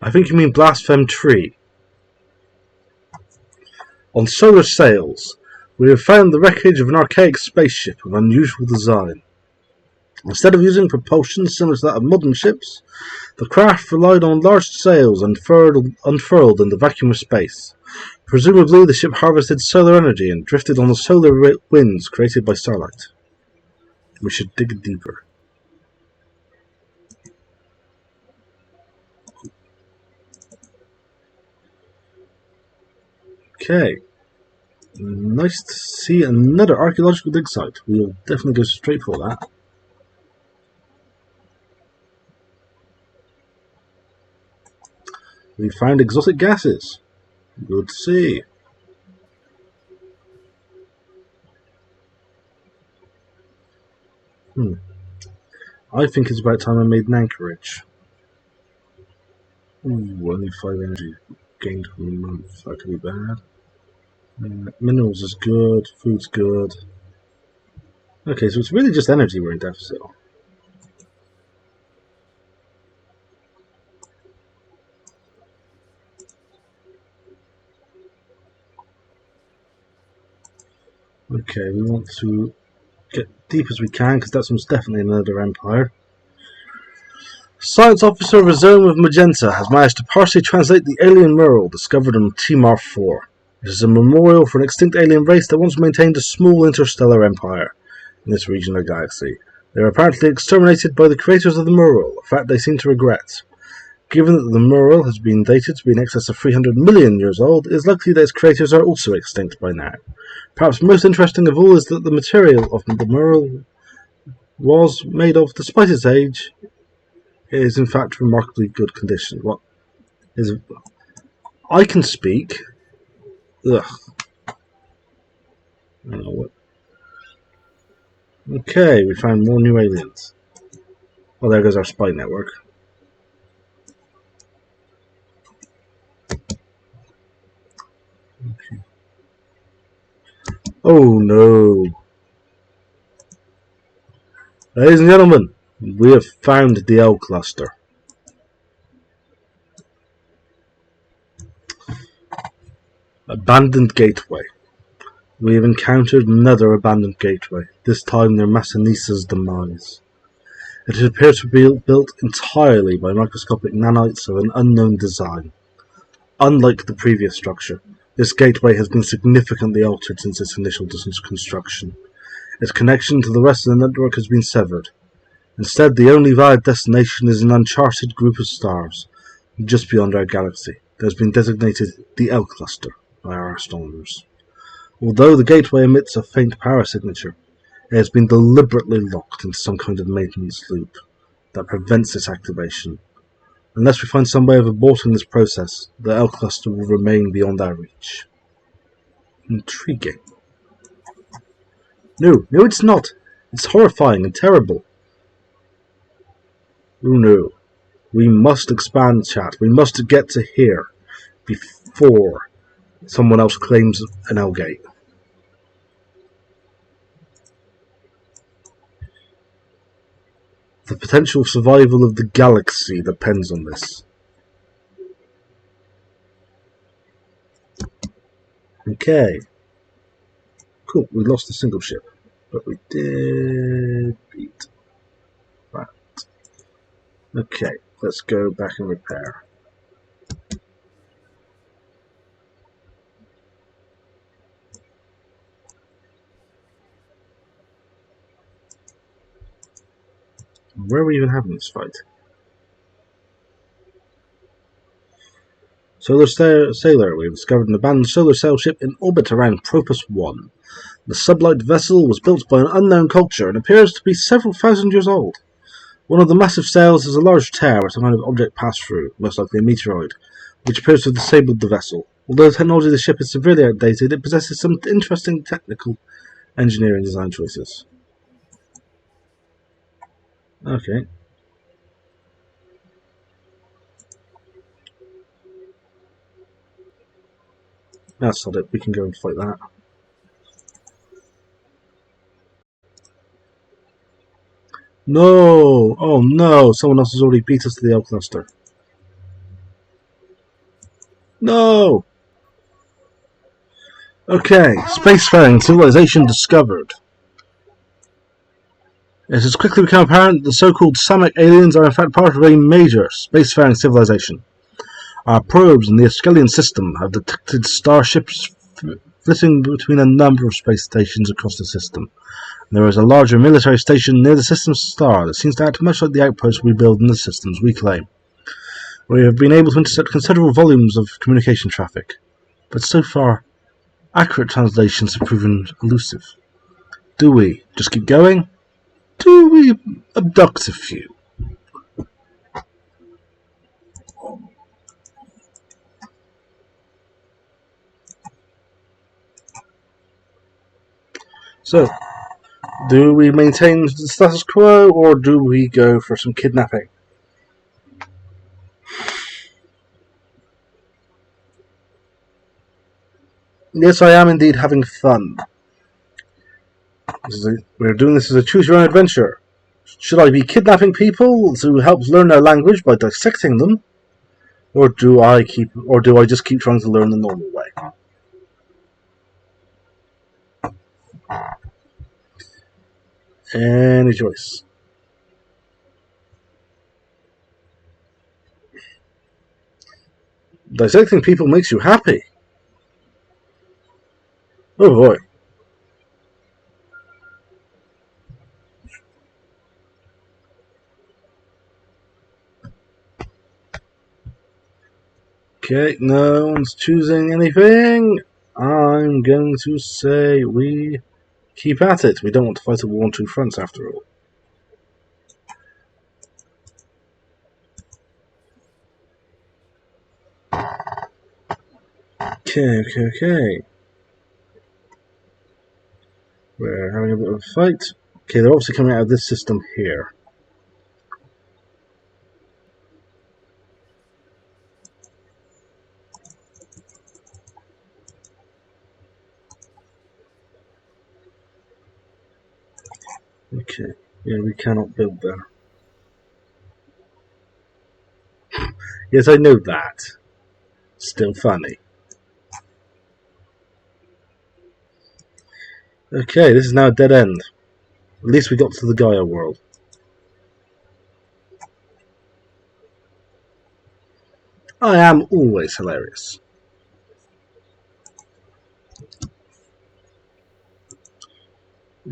I think you mean blaspheme tree. On solar sails, we have found the wreckage of an archaic spaceship of unusual design. Instead of using propulsion similar to that of modern ships, the craft relied on large sails unfurled in the vacuum of space. Presumably, the ship harvested solar energy and drifted on the solar winds created by starlight. We should dig deeper. Okay. Nice to see another archaeological dig site. We'll definitely go straight for that. We found exotic gases. Good to see. I think it's about time I made an anchorage. Ooh, only 5 energy gained from a month. That could be bad. Minerals is good. Food's good. Okay, so it's really just energy we're in deficit on. Okay, we want to get deep as we can because that's most definitely another empire. Science officer of a zone of Magenta has managed to partially translate the alien mural discovered on Timar 4. It is a memorial for an extinct alien race that once maintained a small interstellar empire in this region of the galaxy. They were apparently exterminated by the creators of the mural, a fact they seem to regret. Given that the mural has been dated to be in excess of 300 million years old, it is likely that its creators are also extinct by now. Perhaps most interesting of all is that the material of the mural was made of, despite its age, It is in fact remarkably good condition. What is? I can speak. Ugh. I don't know what. Okay, we found more new aliens. Well, there goes our spy network. Okay. Oh no. Ladies and gentlemen, we have found the L cluster. Abandoned gateway. We have encountered another abandoned gateway, this time near Massanisa's demise. It appears to be built entirely by microscopic nanites of an unknown design. Unlike the previous structure, this gateway has been significantly altered since its initial construction. Its connection to the rest of the network has been severed. Instead, the only valid destination is an uncharted group of stars, just beyond our galaxy, that has been designated the L Cluster by our astronomers. Although the gateway emits a faint power signature, it has been deliberately locked into some kind of maintenance loop that prevents its activation. Unless we find some way of aborting this process, the L Cluster will remain beyond our reach. Intriguing. No, it's not. It's horrifying and terrible. Oh no. We must expand, chat. We must get to here before someone else claims an L gate. The potential survival of the galaxy depends on this. Okay. Cool, we lost a single ship, but we did beat that. Okay, let's go back and repair. Where are we even having this fight? Solar Sailor. We have discovered an abandoned solar sail ship in orbit around Propus 1. The sublight vessel was built by an unknown culture and appears to be several thousand years old. One of the massive sails is a large tear where some kind of object passed through, most likely a meteoroid, which appears to have disabled the vessel. Although the technology of the ship is severely outdated, it possesses some interesting technical engineering design choices. Okay. That's not it. We can go and fight that. No! Oh no! Someone else has already beat us to the L cluster. No! Okay, spacefaring civilization discovered. It has quickly become apparent that the so-called Samic aliens are in fact part of a major spacefaring civilization. Our probes in the Askelion system have detected starships flitting between a number of space stations across the system. There is a larger military station near the system's star that seems to act much like the outpost we build in the systems we claim. We have been able to intercept considerable volumes of communication traffic, but so far, accurate translations have proven elusive. Do we just keep going? Do we abduct a few? So, do we maintain the status quo, or do we go for some kidnapping? Yes, I am indeed having fun. We're doing this as a choose-your-own adventure. Should I be kidnapping people to help learn their language by dissecting them, or do I just keep trying to learn the normal way? Any choice. Dissecting people makes you happy. Oh boy. Okay, no one's choosing anything. I'm going to say we keep at it. We don't want to fight a war on two fronts after all. Okay. We're having a bit of a fight. Okay, they're obviously coming out of this system here. Okay, yeah, we cannot build there. Yes, I know that. Still funny. Okay, this is now a dead end. At least we got to the Gaia world. I am always hilarious.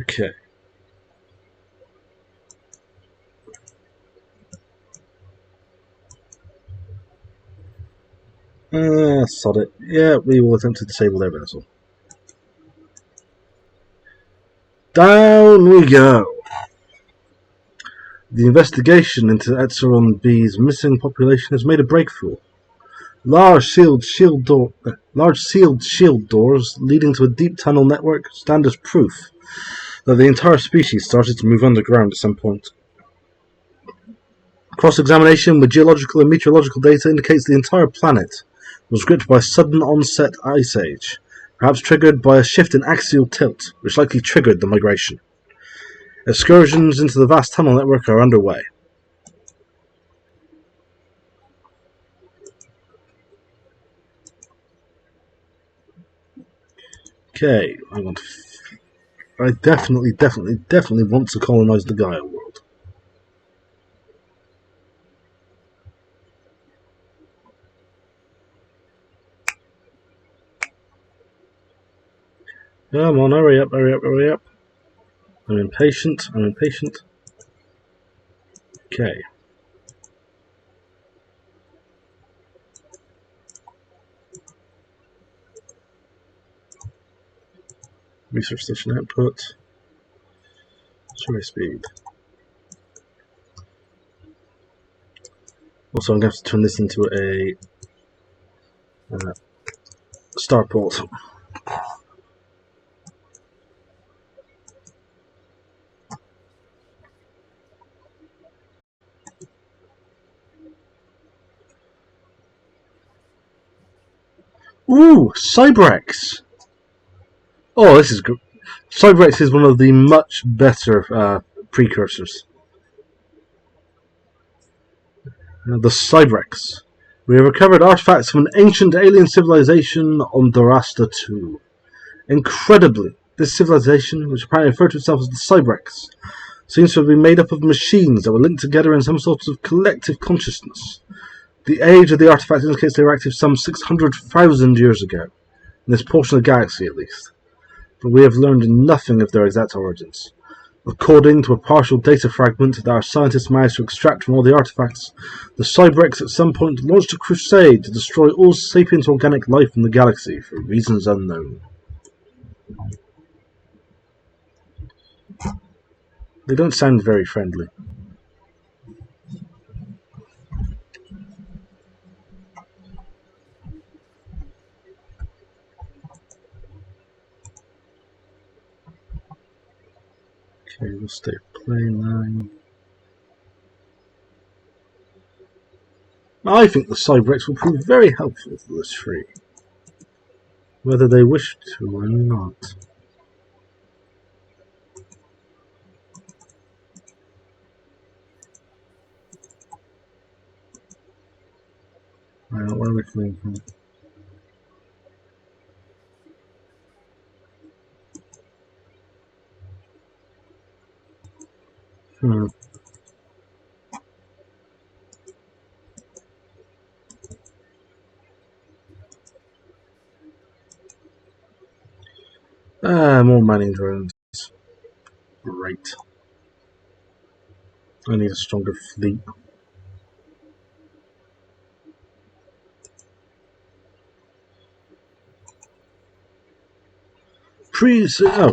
Okay. Sod it. Yeah, we will attempt to disable their vessel. Down we go. The investigation into Epsilon B's missing population has made a breakthrough. Large sealed shield doors leading to a deep tunnel network stand as proof that the entire species started to move underground at some point. Cross-examination with geological and meteorological data indicates the entire planet was gripped by a sudden onset ice age, perhaps triggered by a shift in axial tilt, which likely triggered the migration. Excursions into the vast tunnel network are underway. Okay, I definitely want to colonize the Gaia world. Come on, hurry up. I'm impatient. Okay. Research station output. Survey speed. Also, I'm going to have to turn this into a starport. Ooh, Cybrex! Oh, this is good. Cybrex is one of the much better precursors. The Cybrex. We have recovered artifacts from an ancient alien civilization on Dorasta 2. Incredibly, this civilization, which apparently referred to itself as the Cybrex, seems to have been made up of machines that were linked together in some sort of collective consciousness. The age of the artifact indicates they were active some 600,000 years ago, in this portion of the galaxy at least, but we have learned nothing of their exact origins. According to a partial data fragment that our scientists managed to extract from all the artifacts, the Cybrex at some point launched a crusade to destroy all sapient organic life in the galaxy for reasons unknown. They don't sound very friendly. Okay, we'll stay plain line. I think the Cybrex will prove very helpful for this tree, whether they wish to or not. Where are we coming from? More mining drones. Great. I need a stronger fleet.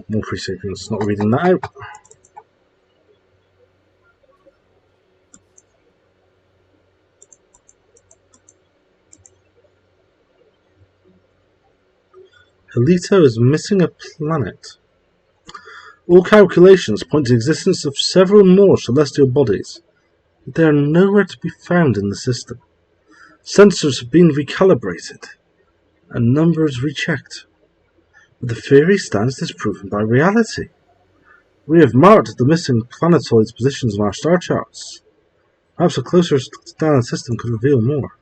More pre-sapiens. Not reading that out. Elito is missing a planet. All calculations point to the existence of several more celestial bodies, but they are nowhere to be found in the system. Sensors have been recalibrated, and numbers rechecked, but the theory stands disproven by reality. We have marked the missing planetoids' positions on our star charts. Perhaps a closer scan of the system could reveal more.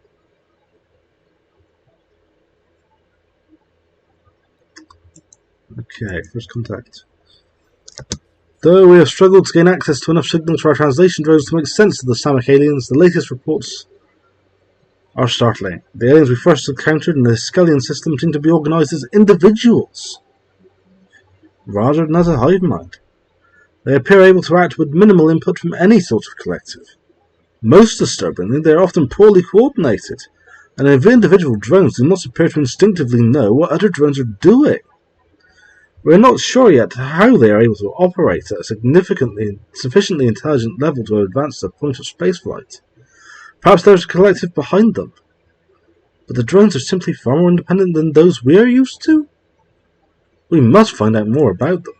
Okay, first contact. Though we have struggled to gain access to enough signals for our translation drones to make sense of the Samak aliens, the latest reports are startling. The aliens we first encountered in the Skellian system seem to be organized as individuals, rather than as a hive mind. They appear able to act with minimal input from any sort of collective. Most disturbingly, they are often poorly coordinated, and individual drones do not appear to instinctively know what other drones are doing. We are not sure yet how they are able to operate at a sufficiently intelligent level to advance to the point of spaceflight. Perhaps there is a collective behind them, but the drones are simply far more independent than those we are used to. We must find out more about them.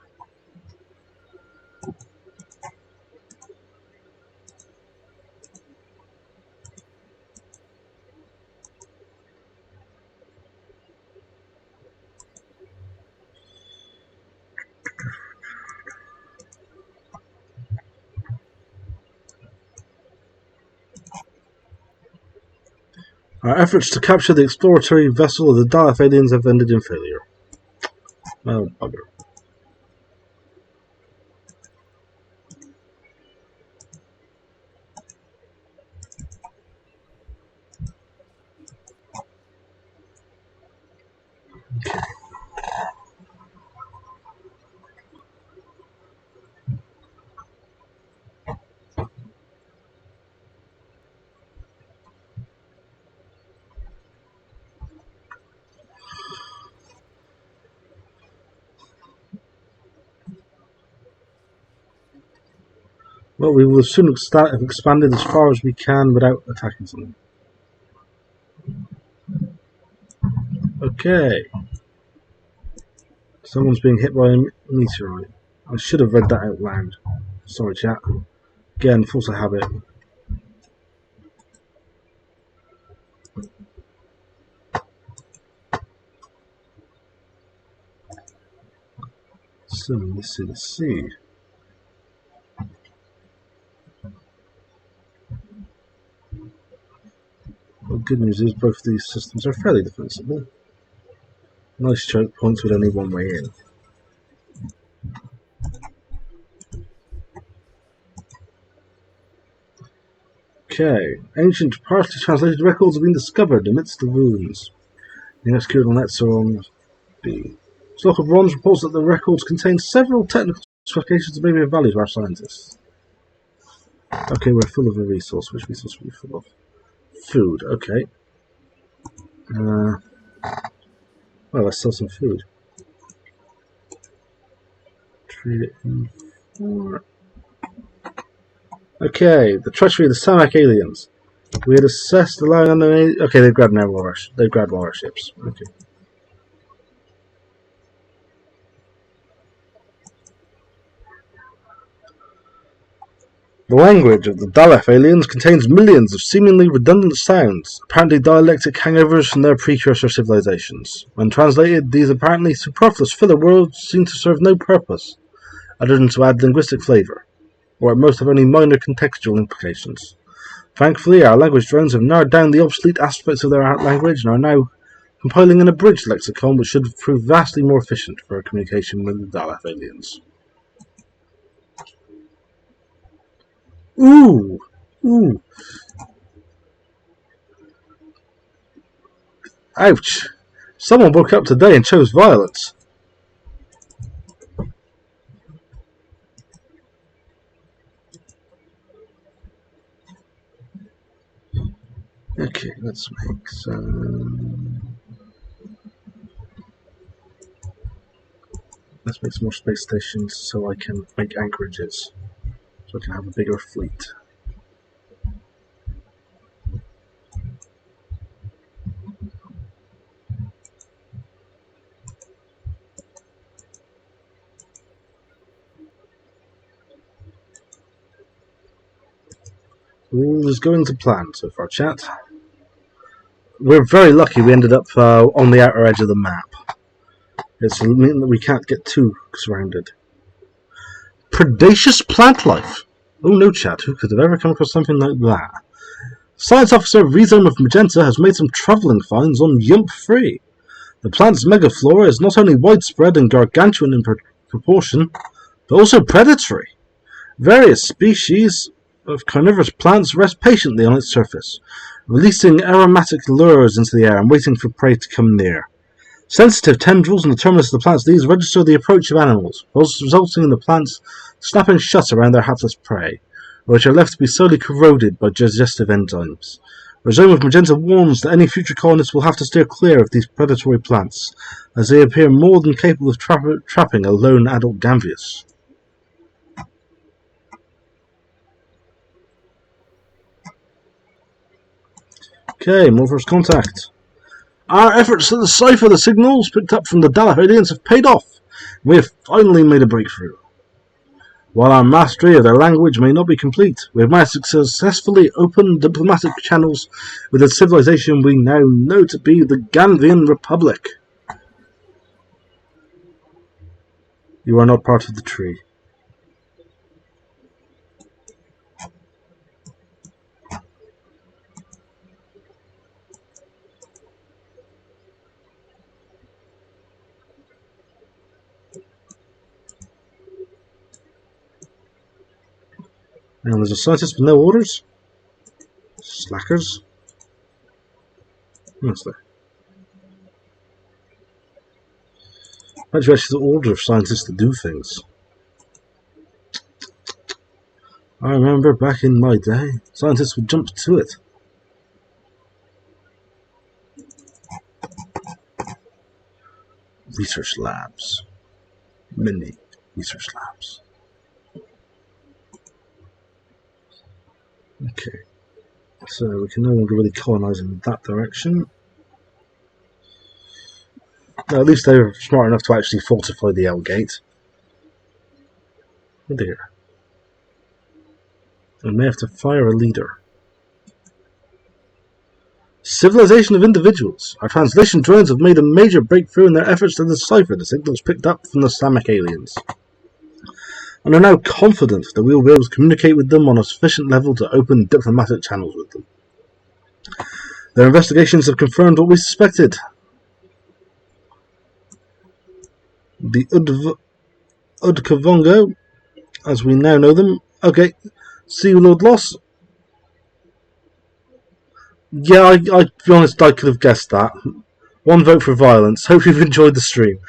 Our efforts to capture the exploratory vessel of the Daleth aliens have ended in failure. Well, bugger. Okay. Well, we will soon have expanded as far as we can without attacking something. Okay. Someone's being hit by a meteorite. I should have read that out loud. Sorry, chat. Again, force of habit. So, let's see. Well, good news is both of these systems are fairly defensible. Nice choke points with only one way in. Okay. Ancient, partially translated records have been discovered amidst the ruins. The executable nets are on B. Stock of Bronze reports that the records contain several technical specifications that may be of value to our scientists. Okay, we're full of a resource. Which resource are we full of? Food, okay. Well, let's sell some food. Trade it in for... Okay, the treachery of the Samak aliens. We had assessed allowing on the... Okay, they've grabbed one of our ships. Okay. The language of the Daleth aliens contains millions of seemingly redundant sounds, apparently dialectic hangovers from their precursor civilizations. When translated, these apparently superfluous filler words seem to serve no purpose, other than to add linguistic flavor, or at most have only minor contextual implications. Thankfully, our language drones have narrowed down the obsolete aspects of their language and are now compiling an abridged lexicon which should prove vastly more efficient for our communication with the Daleth aliens. Ooh! Ooh! Ouch! Someone woke up today and chose violence. Okay, let's make some... Let's make some more space stations so I can make anchorages. So I can have a bigger fleet. All is going to plan so far, chat. We're very lucky we ended up on the outer edge of the map. It's meaning that we can't get too surrounded. Predaceous plant life! Oh no, chat, who could have ever come across something like that? Science Officer Rhizome of Magenta has made some troubling finds on Yump 3. The plant's megaflora is not only widespread and gargantuan in proportion, but also predatory. Various species of carnivorous plants rest patiently on its surface, releasing aromatic lures into the air and waiting for prey to come near. Sensitive tendrils in the terminus of the plant's leaves register the approach of animals, resulting in the plants snapping shut around their hapless prey, which are left to be slowly corroded by digestive enzymes. Rhizome of Magenta warns that any future colonists will have to steer clear of these predatory plants, as they appear more than capable of trapping a lone adult Gambius. Okay, more first contact. Our efforts to decipher the signals picked up from the Dalahodians have paid off. We have finally made a breakthrough. While our mastery of their language may not be complete, we have managed to successfully open diplomatic channels with a civilization we now know to be the Ganvian Republic. You are not part of the tree. And there's a scientist with no orders? Slackers? What's that? How'd you actually order scientists to do things? I remember back in my day, scientists would jump to it. Research labs. Many research labs. Okay, so we can no longer really colonize in that direction. Well, at least they were smart enough to actually fortify the L gate. Oh dear. We may have to fire a leader. Civilization of individuals. Our translation drones have made a major breakthrough in their efforts to decipher the signals picked up from the Samic aliens, and are now confident that we will be able to communicate with them on a sufficient level to open diplomatic channels with them. Their investigations have confirmed what we suspected. The Udkavongo, as we now know them. Okay, see you, Lord Loss. Yeah, I to be honest, I could have guessed that. One vote for violence. Hope you've enjoyed the stream.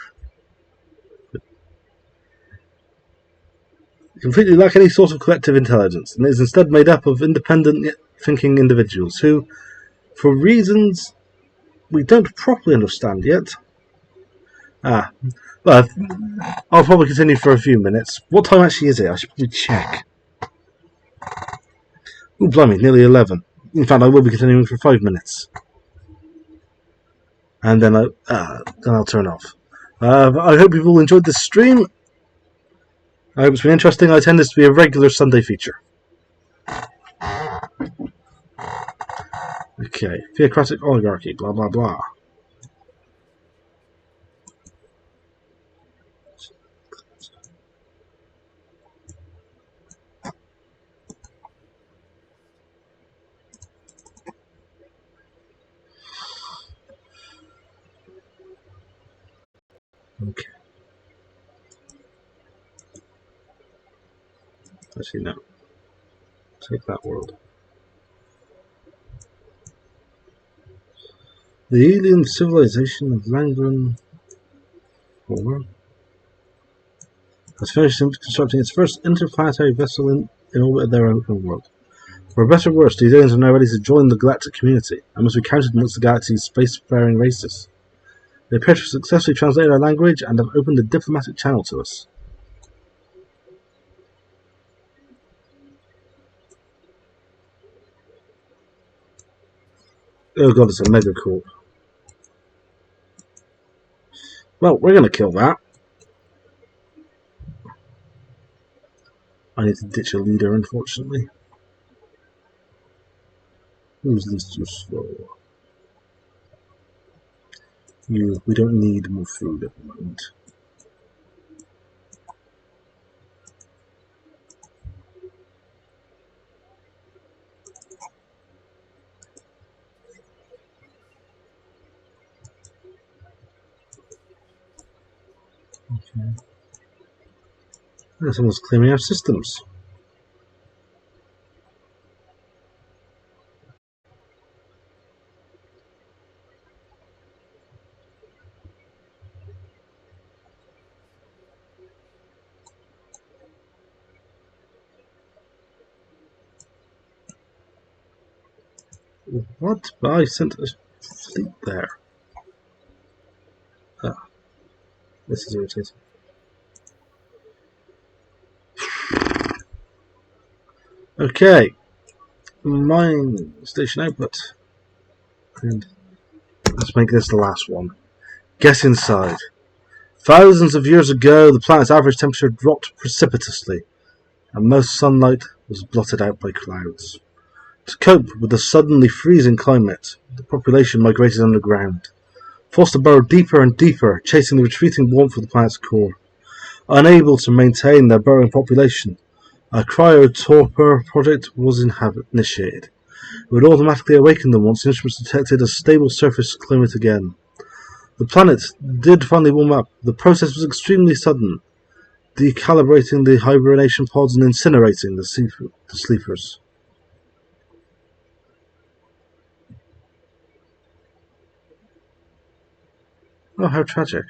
Completely lack any sort of collective intelligence, and is instead made up of independent thinking individuals who, for reasons we don't properly understand yet. Well, I'll probably continue for a few minutes. What time actually is it? I should probably check. Ooh, blimey, nearly 11. In fact, I will be continuing for 5 minutes. And then I'll turn off. I hope you've all enjoyed this stream. I hope it's been interesting. I intend this to be a regular Sunday feature. Okay, theocratic oligarchy, blah blah blah. Okay. Actually, no. Take that world. The alien civilization of Langren 4 has finished constructing its first interplanetary vessel in orbit of their open world. For better or worse, these aliens are now ready to join the galactic community and must be counted amongst the galaxy's spacefaring races. They appear to have successfully translated our language and have opened a diplomatic channel to us. Oh god, it's a megacorp. Well, we're going to kill that. I need to ditch a leader, unfortunately. Who's least useful? You. We don't need more food at the moment. Okay. Someone's clearing our systems. What? I sent a fleet there. Ah, this is irritating. Okay. Mine station output. And let's make this the last one. Get inside. Thousands of years ago, the planet's average temperature dropped precipitously, and most sunlight was blotted out by clouds. To cope with the suddenly freezing climate, the population migrated underground, forced to burrow deeper and deeper, chasing the retreating warmth of the planet's core. Unable to maintain their burrowing population, a cryotorpor project was initiated. It would automatically awaken them once the instruments detected a stable surface climate again. The planet did finally warm up. The process was extremely sudden, decalibrating the hibernation pods and incinerating the sleepers. Oh, how tragic.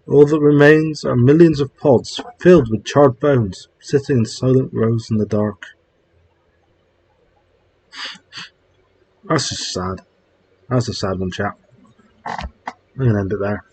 All that remains are millions of pods filled with charred bones, sitting in silent rows in the dark. That's just sad. That's a sad one, chap. I'm going to end it there.